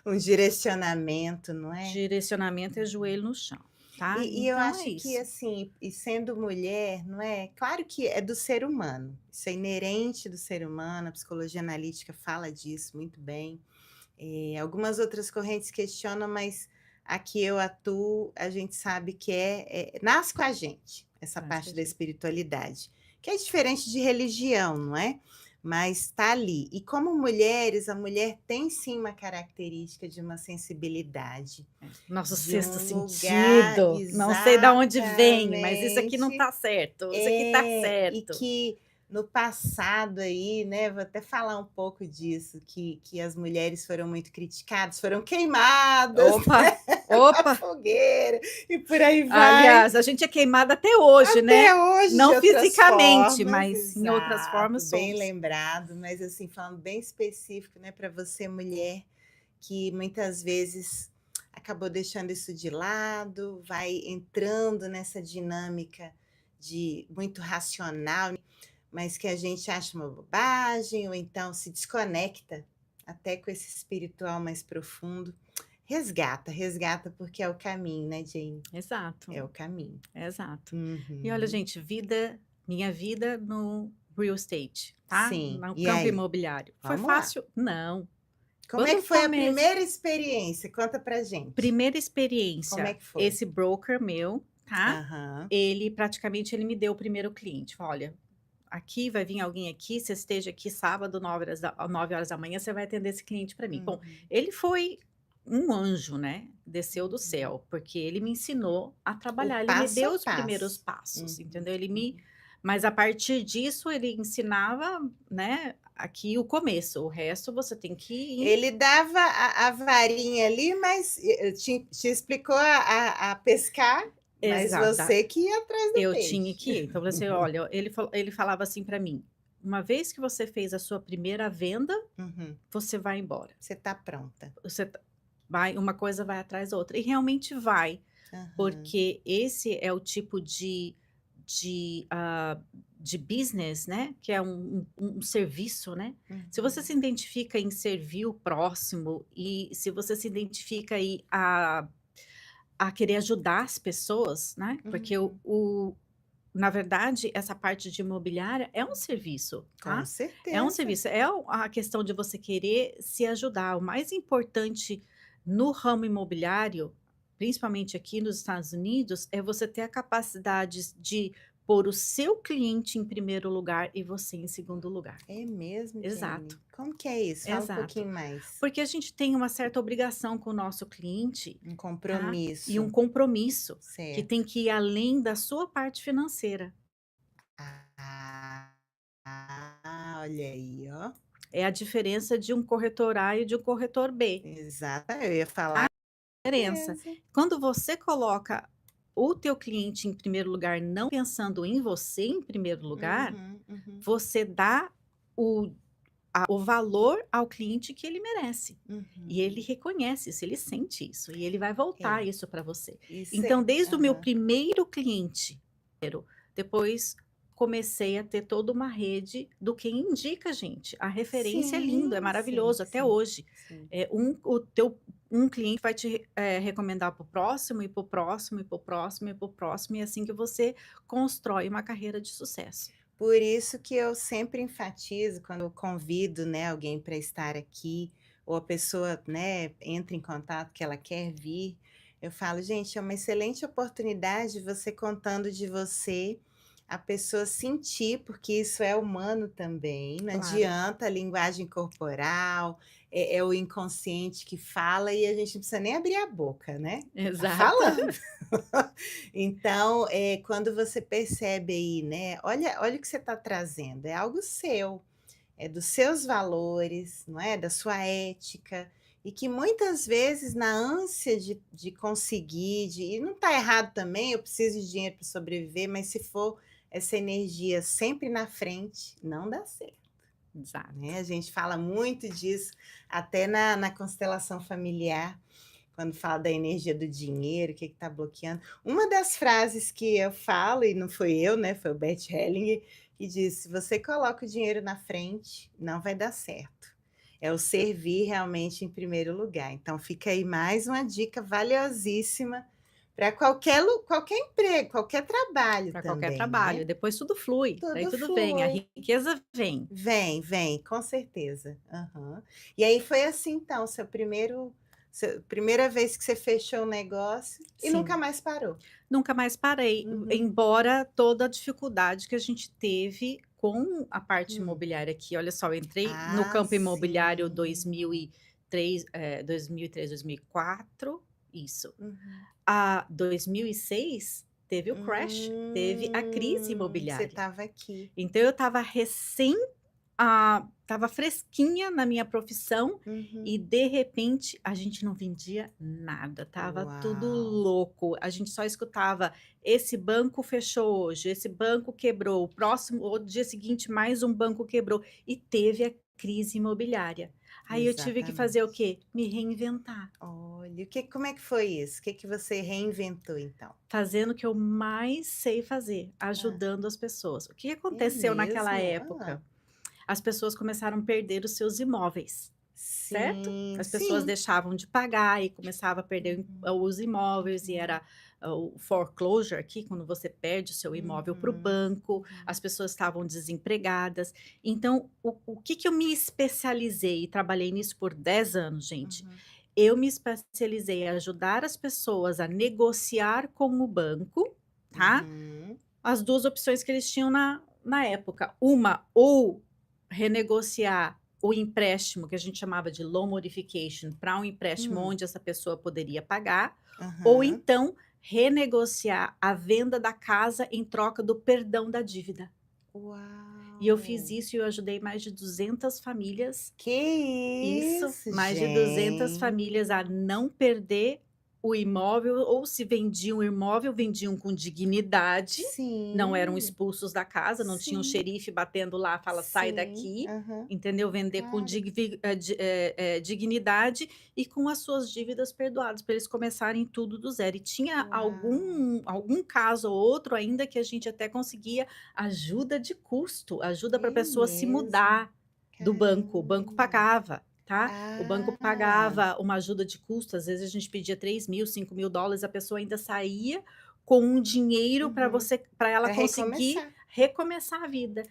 Um direcionamento, não é? Direcionamento é Uhum. joelho no chão, tá. E eu Então é acho que, isso. assim, e sendo mulher, não é, claro que é do ser humano, isso é inerente do ser humano, a psicologia analítica fala disso muito bem. Algumas outras correntes questionam, mas a que eu atuo, a gente sabe que nasce com a gente, essa Mas que a parte da gente espiritualidade, que é diferente de religião, não é? Mas está ali. E como mulheres, a mulher tem sim uma característica de uma sensibilidade, nosso de sexto um lugar sentido, não sei da onde vem, mas isso aqui não exatamente. tá certo, isso aqui tá E certo. que no passado aí, né, vou até falar um pouco disso, que as mulheres foram muito criticadas, foram queimadas Opa, na opa. fogueira e por aí vai. Aliás, a gente é queimada até hoje, Até né. hoje, de Não outras fisicamente, formas, mas em outras exato, formas bem somos. lembrado, mas assim, falando bem específico, né, para você mulher, que muitas vezes acabou deixando isso de lado, vai entrando nessa dinâmica de muito racional, mas que a gente acha uma bobagem, ou então se desconecta até com esse espiritual mais profundo. Resgata, resgata, porque é o caminho, né, Jane? Exato, É o caminho. exato. E olha Uhum. gente, minha vida no real estate, tá, Sim, no e campo aí? imobiliário. Foi Vamos lá. fácil? Não. Como Quando é eu que foi a comecei primeira experiência? Conta pra gente. primeira Como é experiência, que foi? esse broker meu, tá, Aham. ele me deu o primeiro cliente, falou: "Olha, aqui vai vir alguém aqui, você esteja aqui sábado 9 horas da manhã, você vai atender esse cliente para mim." Bom, Uhum, ele foi um anjo, né, desceu do uhum. céu, porque ele me ensinou a O trabalhar, ele me passo a deu os primeiros passo. passos, Uhum, entendeu? uhum. Mas a partir disso ele ensinava, né, aqui o começo, o resto você tem que ir. Ele dava a varinha ali, mas te explicou a pescar, mas Exata você que ia atrás do Eu tinha peixe. que ir. Então, você olha, ele falava assim para mim: "Uma vez que você fez a sua primeira venda, Uhum. você vai embora. Você está pronta. Você vai uma coisa vai atrás da outra." E realmente vai, Aham. porque esse é o tipo de de business, né, que é um serviço, né, se você Uhum, se identifica em servir o próximo e se você se identifica aí a querer ajudar as pessoas, né, porque uhum. na verdade, essa parte de imobiliária é um serviço, Com tá. É um certeza. serviço, a questão de você querer se ajudar. O mais importante no ramo imobiliário, principalmente aqui nos Estados Unidos, é você ter a capacidade de pôr o seu cliente em primeiro lugar e você em segundo lugar. É mesmo, Exato, Jenny? Como que é isso? Fala um exato. pouquinho mais. Porque a gente tem uma certa obrigação com o nosso cliente, Um tá, e um compromisso, compromisso, que tem certo. que ir além da sua parte financeira. Ah, olha aí, ó. É a diferença de um corretor A e de um corretor B. Exato, eu ia A falar diferença, mesmo. quando você coloca o teu cliente em primeiro lugar, não pensando em você em primeiro lugar, Uhum, uhum, você dá o o valor ao cliente que ele merece. E ele uhum. reconhece isso, ele sente isso, e ele vai voltar É, isso para você. isso Então, é desde o meu aham. primeiro cliente, depois comecei a ter toda uma rede do quem indica a gente. A referência é lindo, é Sim, sim, maravilhoso até sim, hoje. sim. Um cliente vai te recomendar para o próximo, e para o próximo, e para o próximo, e para o próximo, e é assim que você constrói uma carreira de sucesso. Por isso que eu sempre enfatizo quando eu convido, né, alguém para estar aqui, ou a pessoa, né, entra em contato que ela quer vir, eu falo: "Gente, é uma excelente oportunidade você contando de você, a pessoa sentir, porque isso é humano também, não Claro, adianta a linguagem corporal, é o inconsciente que fala e a gente não precisa nem abrir a boca, né, tá exato. falando". Então, quando você percebe aí, né, olha o que você está trazendo, é algo seu, é dos seus valores, não é, da sua ética, e que muitas vezes na ânsia de conseguir, e não está errado também, eu preciso de dinheiro para sobreviver, mas se for essa energia sempre na frente, não dá certo, Exato. né, a gente fala muito disso até na constelação familiar, quando fala da energia do dinheiro, o que está bloqueando. Uma das frases que eu falo, e não foi eu, né, foi o Bert Hellinger, que disse: "Se você coloca o dinheiro na frente, não vai dar certo. É o servir realmente em primeiro lugar". Então fica aí mais uma dica valiosíssima para qualquer emprego, qualquer trabalho Para qualquer também, trabalho, né. depois tudo flui, daí Tudo tudo vem, a flui. riqueza vem. Vem, vem, com certeza. Aham. E aí foi assim então, seu primeira vez que você fechou o negócio e nunca Sim, mais parou? nunca mais parei, Uhum. embora toda a dificuldade que a gente teve com a parte Hum. imobiliária aqui, olha só, eu entrei no Ah, campo imobiliário sim. 2003, 2004, isso. Uhum. A 2006 teve o crash, teve a crise Você imobiliária. estava aqui. Então eu estava fresquinha na minha profissão e, Uhum. de repente, a gente não vendia nada, estava tudo Uau! louco. A gente só escutava: "Esse banco fechou hoje, esse banco quebrou, o dia seguinte mais um banco quebrou", e teve a crise imobiliária. Aí eu tive que fazer o Exatamente. quê? Me reinventar, Olha, como é que foi isso? O que que você reinventou então? fazendo o que eu mais sei fazer, Hã. ajudando as pessoas. O que É aconteceu naquela mesmo? época? As pessoas começaram a perder os seus imóveis. Certo? Sim, As pessoas sim. deixavam de pagar e começava a perder Uhum, os imóveis e uhum, era o foreclosure aqui, quando você perde o seu imóvel para o uhum, banco, uhum, as pessoas estavam desempregadas. Então, o que que eu me especializei e trabalhei nisso por 10 anos, gente? uhum, Eu me especializei em ajudar as pessoas a negociar com o banco, tá? uhum, As 2 opções que eles tinham na época, uma ou renegociar o empréstimo que a gente chamava de loan modification para um empréstimo hum, onde essa pessoa poderia pagar, ou aham. então renegociar a venda da casa em troca do perdão da dívida. E eu fiz Uau! isso e eu ajudei mais de 200 famílias, Que isso, isso, mais de 200 gente! famílias a não perder o imóvel, ou se vendiam o imóvel, vendiam com dignidade, não eram Sim, expulsos da casa, não tinha um sim, xerife batendo lá, fala: "Sai sim, daqui", aham, entendeu? Vender com claro. dignidade e com as suas dívidas perdoadas, para eles começarem tudo do zero. E tinha Uau, algum caso ou outro ainda que a gente até conseguia ajuda de custo, ajuda para a é pessoa se mesmo? mudar do banco, o banco Caramba. pagava, tá? O banco Ah, pagava uma ajuda de custo, às vezes a gente pedia 3.000, US$ 5.000, a pessoa ainda saía com um dinheiro uhum. para ela Para conseguir recomeçar. recomeçar a vida.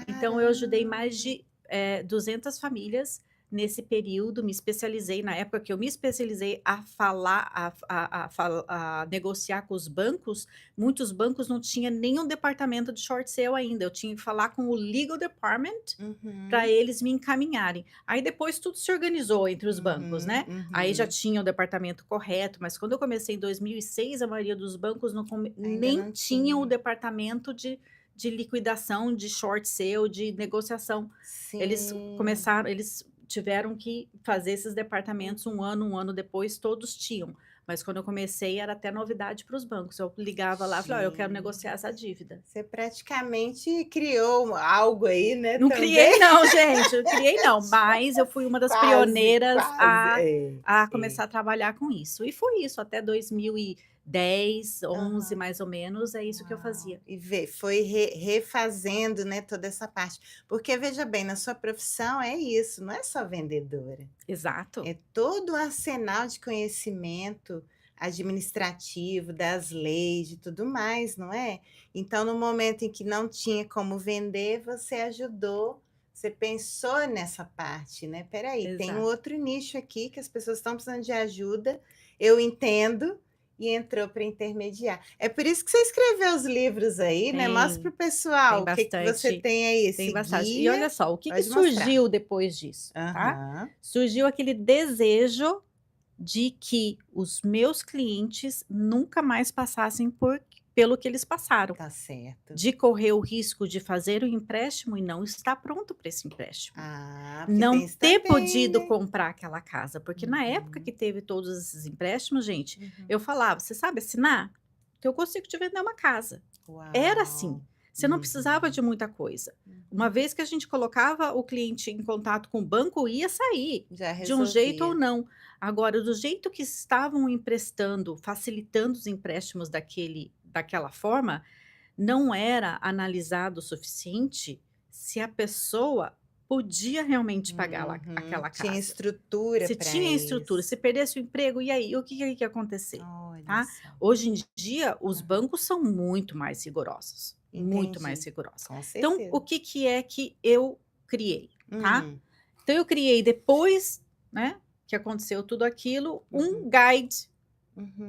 Então eu ajudei mais Caramba. de 200 famílias nesse período, me especializei na época que eu me especializei a falar, a negociar com os bancos. Muitos bancos não tinha nenhum departamento de short sale ainda, eu tinha que falar com o legal department para Uhum, eles me encaminharem. Aí depois tudo se organizou entre os bancos, uhum, né. Aí já uhum. tinha o departamento correto, mas quando eu comecei em 2006, a maioria dos bancos não Ainda nem não tinham o tinha. departamento de liquidação, de short sale, de negociação. Sim. Eles tiveram que fazer esses departamentos Uhum. um ano depois, todos tinham. Mas quando eu comecei era até novidade para os bancos, eu ligava lá e falava: "Olha, eu quero negociar Gente, essa dívida". você praticamente criou algo aí, né, Não também. criei não, gente, não criei não, mas eu fui uma das Quase, pioneiras quase. É, a é. começar a trabalhar com isso. E foi isso, até 2010, 11 Aham. mais ou menos, é isso que eu Uau. fazia. E vê, foi refazendo, né, toda essa parte. Porque veja bem, na sua profissão é isso, não é só vendedora. Exato, É todo o arsenal de conhecimento administrativo, das leis, de tudo mais, não é? Então, no momento em que não tinha como vender, você ajudou, você pensou nessa parte, né? Espera aí, tem um exato. outro nicho aqui que as pessoas estão precisando de ajuda, eu entendo, e entrou para intermediar. É por isso que você escreveu os livros aí, né? Mostra para Tem, o tem pessoal o que você bastante tem aí, tem esse bastante. E olha guia, só, o que que pode mostrar. surgiu depois disso, tá? Aham, Surgiu aquele desejo de que os meus clientes nunca mais passassem pelo que eles passaram. tá certo. De correr o risco de fazer o empréstimo e não estar pronto para esse empréstimo. Ah, porque Não tem isso ter também, podido né. comprar aquela casa, porque na época que Uhum, teve todos esses empréstimos, gente, uhum. eu falava: "Você sabe assinar? Que eu consigo te vender uma casa". Era assim, Uau. você não precisava Uhum, de muita coisa. Uma uhum. vez que a gente colocava o cliente em contato com o banco, ia sair, Já de um jeito ou resolvia. não. Agora, do jeito que estavam emprestando, facilitando os empréstimos daquela forma, não era analisado o suficiente se a pessoa podia realmente pagar Uhum. aquela Tinha casa. estrutura Se para tinha estrutura, se isso. perdesse o emprego, e aí? O que que ia acontecer? Olha Tá? só. Hoje em dia, os Aham. bancos são muito mais Entendi. rigorosos. Com Então, o certeza. que que é que eu criei, tá? Hum. Então eu criei depois, né, que aconteceu tudo aquilo, Uhum, um guide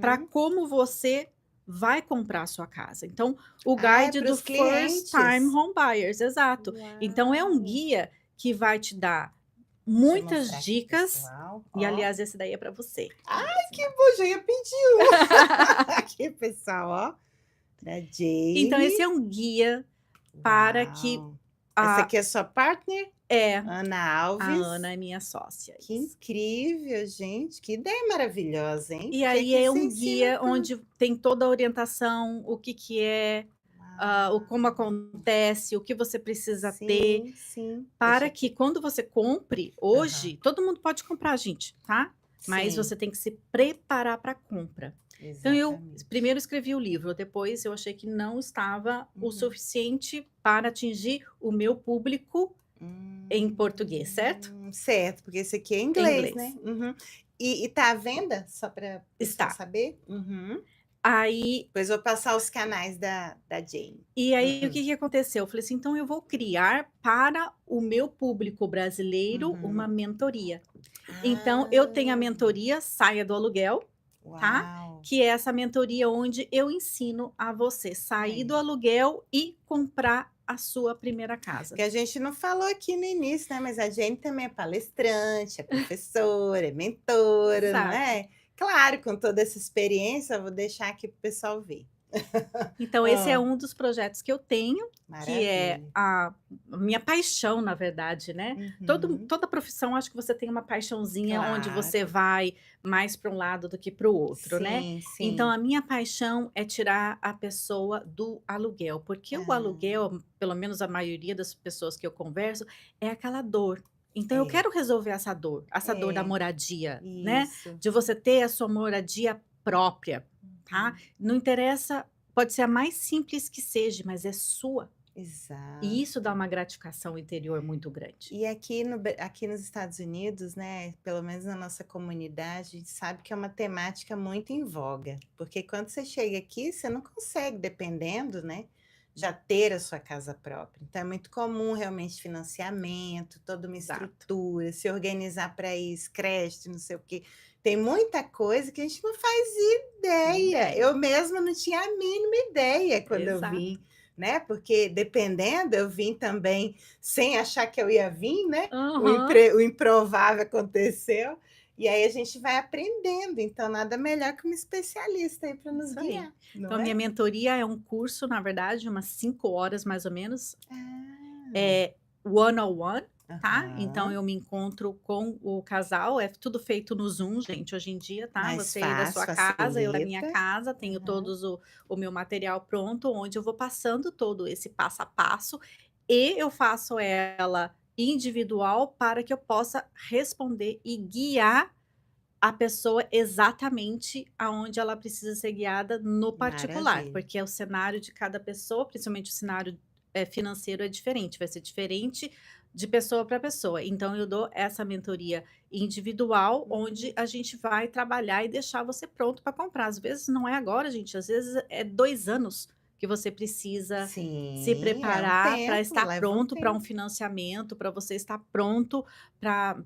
para uhum. como você vai comprar a sua casa. Então, o Ah, é guide para do os First Time clientes? Home Buyers, exato. Então é um Uau! guia que vai te dar Deixa eu muitas mostrar aqui para o dicas, pessoal, e ó. aliás esse daí é para você, Ai, que mesmo. bom, já ia pedir um. Aqui, pessoal, ó, da Então esse é Jane. um guia para que Uau! Essa a aqui é sua partner? é, Ana a Alves. Ana é minha sócia, Que isso. incrível, gente, que ideia maravilhosa, hein, E porque aí aqui é você um ensina guia tudo. onde tem toda a orientação, o que que é, o como Uau! acontece, o que você precisa ter, Sim, sim, deixa para que aqui. quando você compre, Aham, hoje todo mundo pode comprar, gente, tá? Mas sim, você tem que se preparar para a compra. Então eu exatamente. primeiro escrevi o livro, depois eu achei que não estava o Uhum. suficiente para atingir o meu público em português, certo? Certo, porque esse aqui é Em inglês, né. inglês. Uhum. E tá à venda? Só para o pessoal Está. saber? Uhum. Aí Depois vou passar os canais da Jane. o que que aconteceu? Eu falei assim: "Então eu vou criar para o meu público brasileiro uma Uhum. mentoria". Então eu tenho a Ah, mentoria Saia do Aluguel, tá, uau! que é essa mentoria onde eu ensino a você sair do Aí. aluguel e comprar a sua primeira Que casa. a gente não falou aqui no início, né, mas a Jane também é palestrante, é professora, é mentora, não Exato. é? Claro, com toda essa experiência, eu vou deixar aqui para o pessoal ver. Então esse é Hã, um dos projetos que eu tenho, que é maravilha. a minha paixão, na verdade, né. Uhum, Toda profissão, acho que você tem uma paixãozinha onde você claro. vai mais para um lado do que para o outro, né. Sim, Então sim. a minha paixão é tirar a pessoa do aluguel, porque o Ah, aluguel, pelo menos a maioria das pessoas que eu converso, é aquela dor. Então eu é, quero resolver essa dor da é, moradia, né, isso. de você ter a sua moradia própria, tá. Uhum, Não interessa. Pode ser a mais simples que seja, mas é sua. E isso dá exato. uma gratificação interior muito grande. E aqui no Bra aqui nos Estados Unidos, né, pelo menos na nossa comunidade, a gente sabe que é uma temática muito em voga, porque quando você chega aqui, você não consegue, dependendo, né, já ter a sua casa própria. Então é muito comum realmente financiamento, toda uma Exato. estrutura, se organizar para isso, crédito, não sei o quê. Tem muita coisa que a gente não faz ideia. Ideia. Eu mesma não tinha a mínima ideia quando eu Exato. vim, né, porque dependendo, eu vim também sem achar que eu ia vir, né, Aham. o improvável aconteceu, e aí a gente vai aprendendo, então nada melhor que uma especialista aí para nos Isso aí. guiar, não Então a minha é? mentoria é um curso, na verdade, umas 5 horas mais ou menos, Ah, é one on one, tá. Então aham, eu me encontro com o casal, é tudo feito no Zoom, gente, hoje em dia, tá. mais Você aí da fácil, sua casa, eu da minha facilita. casa, tenho Aham, todos o meu material pronto, onde eu vou passando todo esse passo a passo, e eu faço ela individual para que eu possa responder e guiar a pessoa exatamente aonde ela precisa ser guiada no particular, maravilha. porque é o cenário de cada pessoa, principalmente o cenário, financeiro é diferente, vai ser diferente de pessoa para pessoa. Então eu dou essa mentoria individual, onde Hum, a gente vai trabalhar e deixar você pronto para comprar. Às vezes não é agora, gente, às vezes é 2 anos que você precisa se sim, é um preparar para tempo, estar leva um pronto para um tempo. financiamento, para você estar pronto para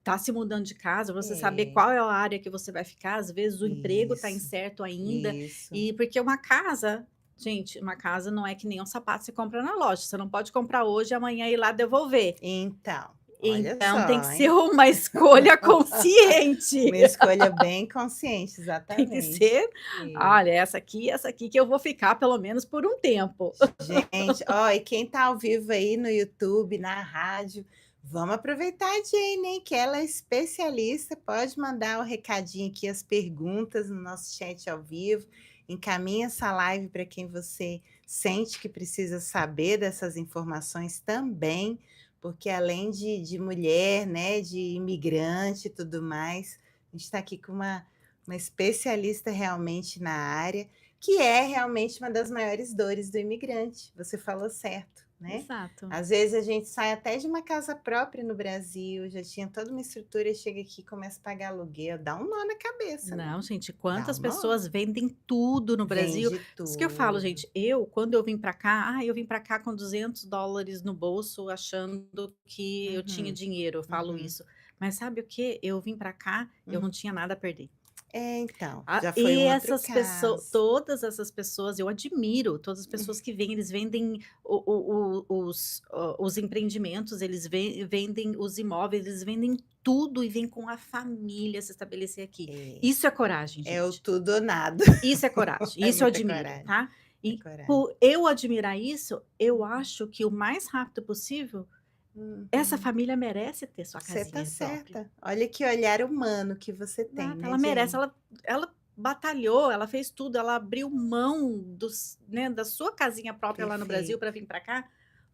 tá se mudando de casa, você saber É, qual é a área que você vai ficar, às vezes o emprego está isso, incerto ainda, isso. e porque uma casa, gente, uma casa não é que nem um sapato que você compra na loja, você não pode comprar hoje e amanhã ir lá devolver. Então, olha Então tem que só, ser hein. uma escolha consciente, Uma escolha bem consciente, tem que exatamente. ser: É. "Olha, essa aqui que eu vou ficar pelo menos por um tempo". Gente, ó, e quem tá ao vivo aí no YouTube, na rádio, vamos aproveitar a Jane, hein, que ela é especialista, pode mandar o recadinho aqui, as perguntas no nosso chat ao vivo, encaminha essa live para quem você sente que precisa saber dessas informações também, porque além de mulher, né, de imigrante e tudo mais, a gente está aqui com uma especialista realmente na área, que é realmente uma das maiores dores do imigrante, você falou certo, né. Exato. Às vezes a gente sai até de uma casa própria no Brasil, já tinha toda uma estrutura, chega aqui e começa a pagar aluguel, dá um nó na cabeça, né. Não, gente, Dá um quantas nó. pessoas vendem tudo no Brasil. Vende Isso que eu falo, tudo. gente, quando eu vim para cá, eu vim para cá com $200 no bolso, achando que eu tinha Uhum, dinheiro, eu falo uhum, isso. Mas sabe o quê? Eu vim para cá, eu não hum. tinha nada a perder. É, então, Ah, já foi e um outro essas pessoas, caso. todas essas pessoas, eu admiro todas as pessoas que vêm, eles vendem os empreendimentos, eles vendem os imóveis, eles vendem tudo e vêm com a família se estabelecer aqui. É, Isso é coragem, é o gente. tudo ou nada. Isso é coragem, É isso eu muita admiro, coragem, tá. é E coragem. por eu admirar isso, eu acho que o mais rápido possível, essa Uhum. família merece ter sua Você tá casinha própria. certa. Olha que olhar humano que você tem, Exato, né, ela merece, Jane? ela batalhou, ela fez tudo, ela abriu mão da sua casinha própria lá no Brasil para Perfeito, vir para cá.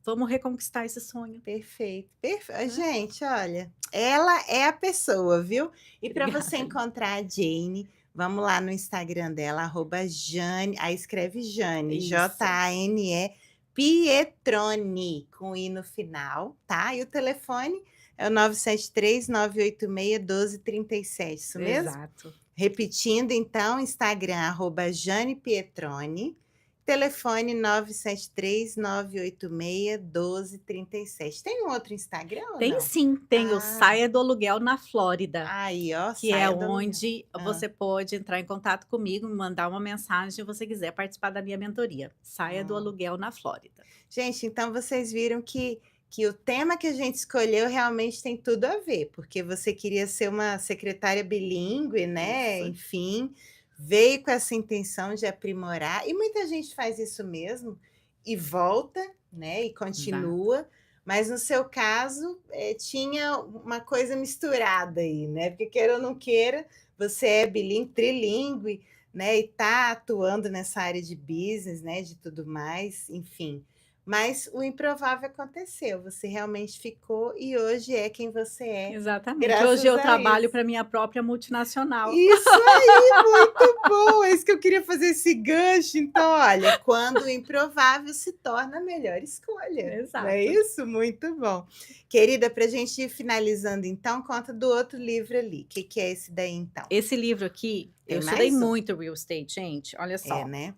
Vamos reconquistar esse sonho, perfeito, né. gente, olha, ela é a pessoa, viu. E para você Obrigada. encontrar a Jane, vamos lá no Instagram dela, @Jane, aí escreve Jane, Isso, Jane Pietroni, com i no final, tá. E o telefone é o 973 986 1237, isso mesmo? exato. Repetindo então, Instagram, @JanePietroni, telefone 973 986 1237. Tem um outro Instagram ou Tem não? sim, tem o Ah, Saia do Aluguel na Flórida. aí ó, Que é saia do aluguel. onde Hã, você pode entrar em contato comigo, me mandar uma mensagem se você quiser participar da minha mentoria. Saia do ó. aluguel na Flórida. Gente, então vocês viram que o tema que a gente escolheu realmente tem tudo a ver, porque você queria ser uma secretária bilíngue, né, Isso. enfim, veio com essa intenção de aprimorar, e muita gente faz isso mesmo e volta, né, e Exato. continua, mas no seu caso, tinha uma coisa misturada aí, né, porque queira ou não queira, você é trilingue, né, e está atuando nessa área de business, né, de tudo mais, enfim. Mas o improvável aconteceu, você realmente ficou e hoje é quem você é, Exatamente. Hoje graças eu a trabalho isso. para minha própria multinacional. Isso aí, muito bom, é isso que eu queria fazer esse gancho. Então, olha, quando o improvável se torna a melhor escolha, não é Exato. isso? Muito bom. Querida, para a gente ir finalizando então, conta do outro livro ali, que é esse daí então? Esse livro aqui, eu Tem estudei mais um? muito real estate, gente, olha É, só. né?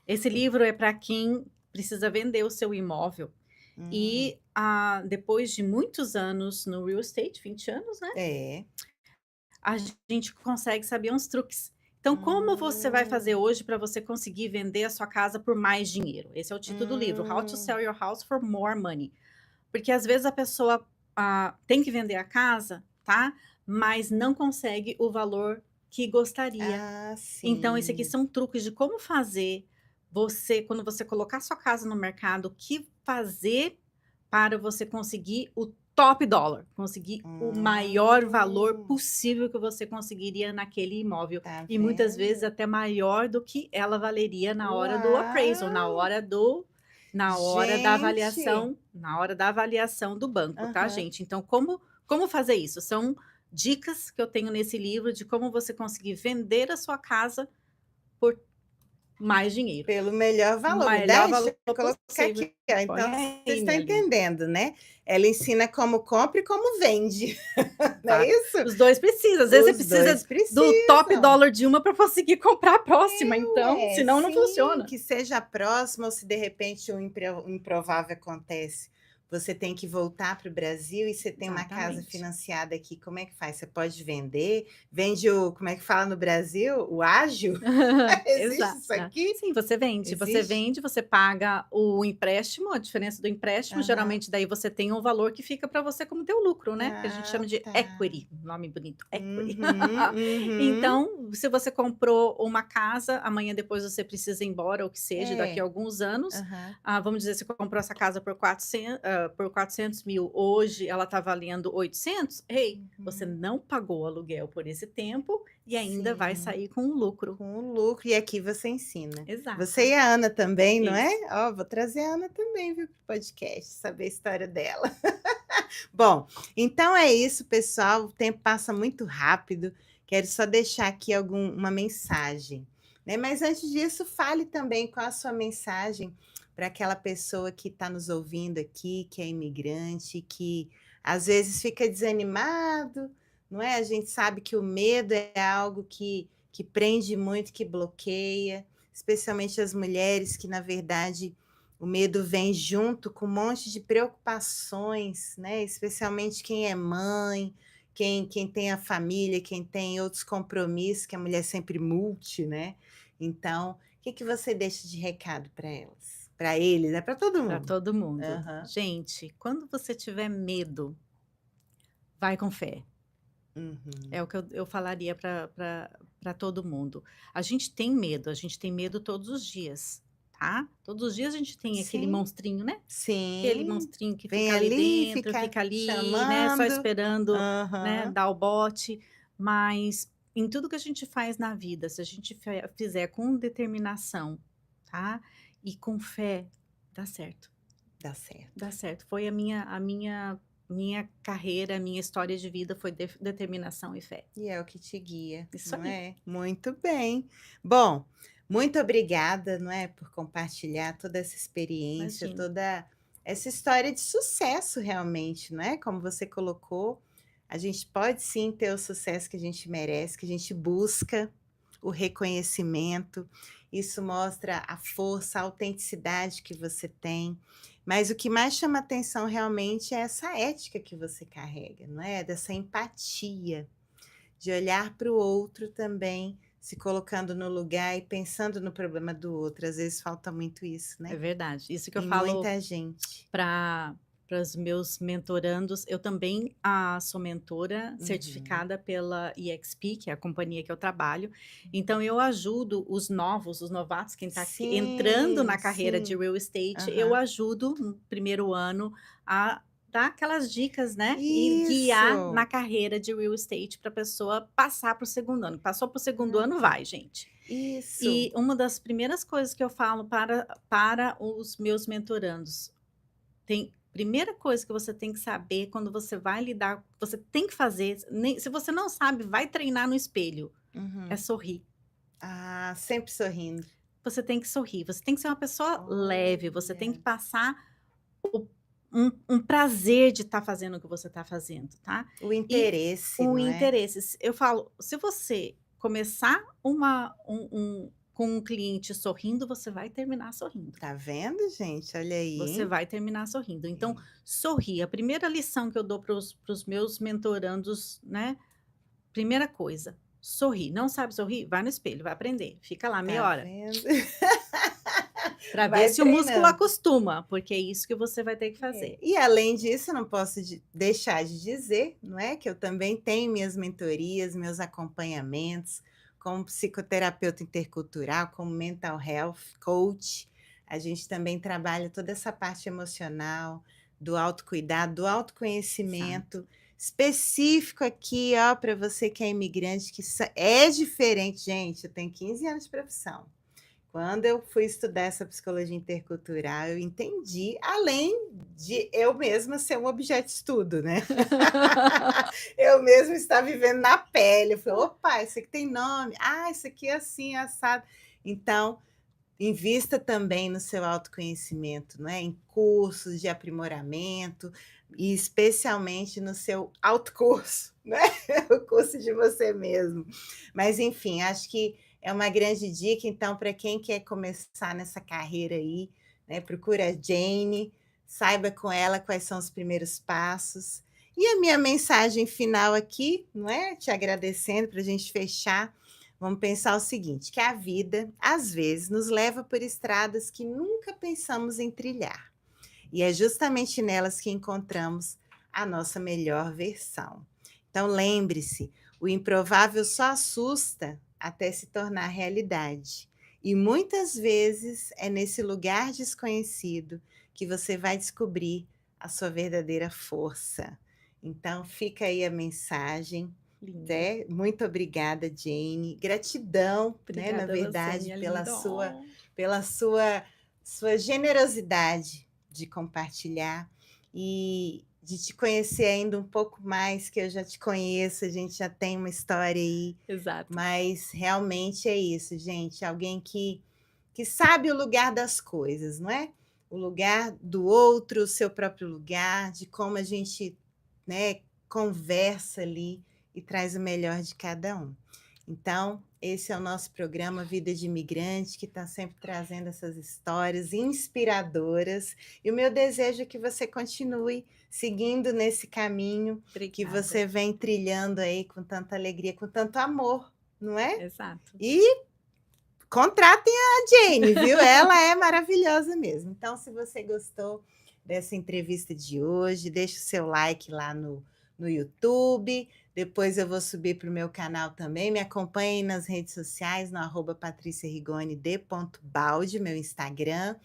Esse livro é para quem precisa vender o seu imóvel Hum, e, depois de muitos anos no real estate, 20 anos, né, é. a gente consegue saber uns truques. Então, como você vai fazer Hum, hoje para você conseguir vender a sua casa por mais dinheiro? Esse é o título do livro, How to hum. Sell Your House for More Money. Porque às vezes a pessoa, tem que vender a casa, tá, mas não consegue o valor que gostaria. Ah, Então esse aqui sim. são truques de como fazer você quando você colocar sua casa no mercado, o que fazer para você conseguir o top dólar, conseguir o maior valor Hum, possível que você conseguiria naquele imóvel, tá e muitas vezes vendo? até maior do que ela valeria na hora do appraisal, Uau! Gente! na hora da avaliação do banco, tá, Aham. gente. Então como fazer isso? São dicas que eu tenho nesse livro de como você conseguir vender a sua casa por mais dinheiro, Pelo melhor valor. Me dá melhor deixa valor eu colocar possível. aqui, ó, Põe então você aí, está minha linda. entendendo, né. Ela ensina como compra e como vende, não é Exato. isso? Os 2 precisam, às vezes você Os precisa 2 do top precisam. dólar de uma para conseguir comprar a próxima, então, Ué, senão não sim, funciona. que seja próximo ou se de repente um improvável acontece, você tem que voltar para o Brasil e você tem uma casa Exatamente. financiada aqui, como é que faz? Você pode vender? Vende o como é que fala no Brasil? O ágio? Existe Exato. isso aqui? Sim, você Existe? vende, você paga o empréstimo, a diferença do empréstimo, Aham. geralmente daí você tem um valor que fica para você como teu lucro, né, que a gente chama Ah, de tá. equity, nome bonito, equity. Uhum, uhum. Então, se você comprou uma casa, amanhã depois você precisa ir embora, ou que seja, daqui a É, alguns anos, aham. vamos dizer, você comprou essa casa por 400.000, hoje ela está valendo 800, ei, você Uhum. não pagou o aluguel por esse tempo e ainda vai Sim, sair com um lucro. com o lucro e aqui você ensina. Você Exato, e a Ana também, não é? isso. Ó, vou trazer a Ana também, viu, para o podcast, saber a história dela. Bom, então é isso, pessoal, o tempo passa muito rápido, quero só deixar aqui uma mensagem, né, mas antes disso, fale também qual a sua mensagem para aquela pessoa que está nos ouvindo aqui, que é imigrante, que às vezes fica desanimado, não é? A gente sabe que o medo é algo que prende muito, que bloqueia, especialmente as mulheres que, na verdade, o medo vem junto com um monte de preocupações, né, especialmente quem é mãe, quem tem a família, quem tem outros compromissos, que a mulher sempre multi, né. Então, o que que você deixa de recado para elas? Para eles, é para todo Para mundo. todo mundo. Aham. Gente, quando você tiver medo, vai com fé. É Uhum. o que eu falaria para todo mundo. A gente tem medo todos os dias, tá. Todos os dias a gente tem aquele Sim, monstrinho, né, aquele sim. monstrinho que Vem fica ali ali, dentro, fica fica ali, né, só chamando. esperando, né, Aham. dar o bote, mas em tudo que a gente faz na vida, se a gente fizer com determinação, tá, e com fé, dá certo. Dá certo. Dá certo. Foi a minha carreira, a minha história de vida foi determinação e fé. E é o que te guia, Isso não aí, é? Muito bem. Bom, muito obrigada, não é, por compartilhar toda essa experiência, imagina. toda essa história de sucesso realmente, não é? Como você colocou, a gente pode sim ter o sucesso que a gente merece, que a gente busca, o reconhecimento. Isso mostra a força, a autenticidade que você tem. Mas o que mais chama atenção realmente é essa ética que você carrega, não é? Dessa empatia de olhar para o outro também, se colocando no lugar e pensando no problema do outro, às vezes falta muito isso, É né, verdade. Isso que eu em falo muita gente. para para os meus mentorandos. Eu também, sou mentora Uhum. certificada pela EXP, que é a companhia que eu trabalho, então eu ajudo os novos, os novatos, quem está entrando Sim, na carreira de sim. real estate, eu Aham. ajudo no primeiro ano a dar aquelas dicas, né, e guiar Isso. na carreira de real estate para a pessoa passar para o segundo ano. Passou para o segundo Ah, ano, tá. vai, gente. Isso. E uma das primeiras coisas que eu falo para os meus mentorandos, tem primeira coisa que você tem que saber quando você vai lidar, você tem que fazer, nem se você não sabe, vai treinar no espelho, é Uhum. sorrir. Ah, sempre sorrindo. Você tem que sorrir, você tem que ser uma pessoa leve, você tem que Olha, passar o um prazer de estar fazendo o que você está fazendo, tá. o E interesse, o não é? interesse, eu falo, se você começar com um cliente sorrindo, você vai terminar sorrindo. Tá vendo, gente? Olha Você aí. vai terminar sorrindo. Então, É. sorrir. A primeira lição que eu dou para os meus mentorandos, né, primeira coisa, sorrir. Não sabe sorrir? Vai no espelho, vai aprender. Fica lá meia Tá hora, vendo? para ver Vai se o músculo treinando. acostuma, porque é isso que você vai ter que É. fazer. E além disso, eu não posso deixar de dizer, não é, que eu também tenho minhas mentorias, meus acompanhamentos como psicoterapeuta intercultural, como mental health coach. A gente também trabalha toda essa parte emocional, do autocuidado, do Exato. autoconhecimento, específico aqui, ó, para você que é imigrante, que é diferente, gente. Eu tenho 15 anos de profissão. Quando eu fui estudar essa psicologia intercultural, eu entendi, além de eu mesma ser um objeto de estudo, né. Eu mesma estar vivendo na pele, eu falei: "Opa, isso aqui tem nome. Ah, isso aqui é assim, assado". Então, invista também no seu autoconhecimento, não é, em cursos de aprimoramento e especialmente no seu autocurso, né, o curso de você mesmo. Mas enfim, acho que é uma grande dica, então, para quem quer começar nessa carreira aí, né, procura a Jane, saiba com ela quais são os primeiros passos. E a minha mensagem final aqui, não é, te agradecendo para a gente fechar, vamos pensar o seguinte, que a vida, às vezes, nos leva por estradas que nunca pensamos em trilhar. E é justamente nelas que encontramos a nossa melhor versão. Então lembre-se, o improvável só assusta até se tornar realidade. E muitas vezes é nesse lugar desconhecido que você vai descobrir a sua verdadeira força. Então fica aí a mensagem, Lindo. né? Muito obrigada, Jane. Gratidão, né, na Obrigada a você, verdade, minha linda. Oh. pela sua generosidade de compartilhar e de te conhecer ainda um pouco mais, que eu já te conheço, a gente já tem uma história aí, Exato. mas realmente é isso, gente, alguém que sabe o lugar das coisas, não é? O lugar do outro, o seu próprio lugar, de como a gente, né, conversa ali e traz o melhor de cada um. Então, esse é o nosso programa Vida de Imigrante, que está sempre trazendo essas histórias inspiradoras. E o meu desejo é que você continue seguindo nesse caminho que Obrigada. você vem trilhando aí com tanta alegria, com tanto amor, não é? Exato. E contratem a Jane, viu? Ela é maravilhosa mesmo. Então, se você gostou dessa entrevista de hoje, deixa o seu like lá no YouTube. Depois eu vou subir para o meu canal também. Me acompanhem nas redes sociais, no @patriciarigoni_d.balde, meu Instagram.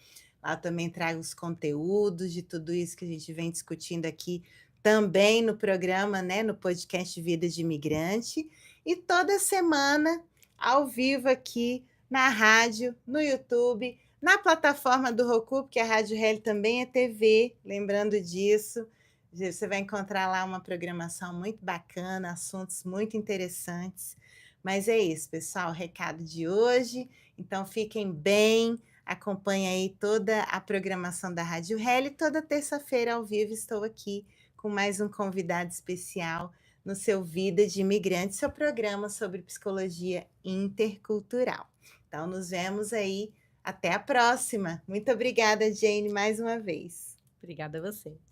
Lá eu também trago os conteúdos de tudo isso que a gente vem discutindo aqui também no programa, né, no podcast Vida de Imigrante. E toda semana, ao vivo aqui na rádio, no YouTube, na plataforma do Roku, porque a Rádio Rel também é TV, lembrando disso. Você vai encontrar lá uma programação muito bacana, assuntos muito interessantes. Mas é isso, pessoal, o recado de hoje. Então fiquem bem, acompanhem aí toda a programação da Rádio Rel e toda terça-feira ao vivo estou aqui com mais um convidado especial no seu Vida de Imigrante, seu programa sobre psicologia intercultural. Então, nos vemos aí. Até a próxima. Muito obrigada, Jane, mais uma vez. Obrigada a você.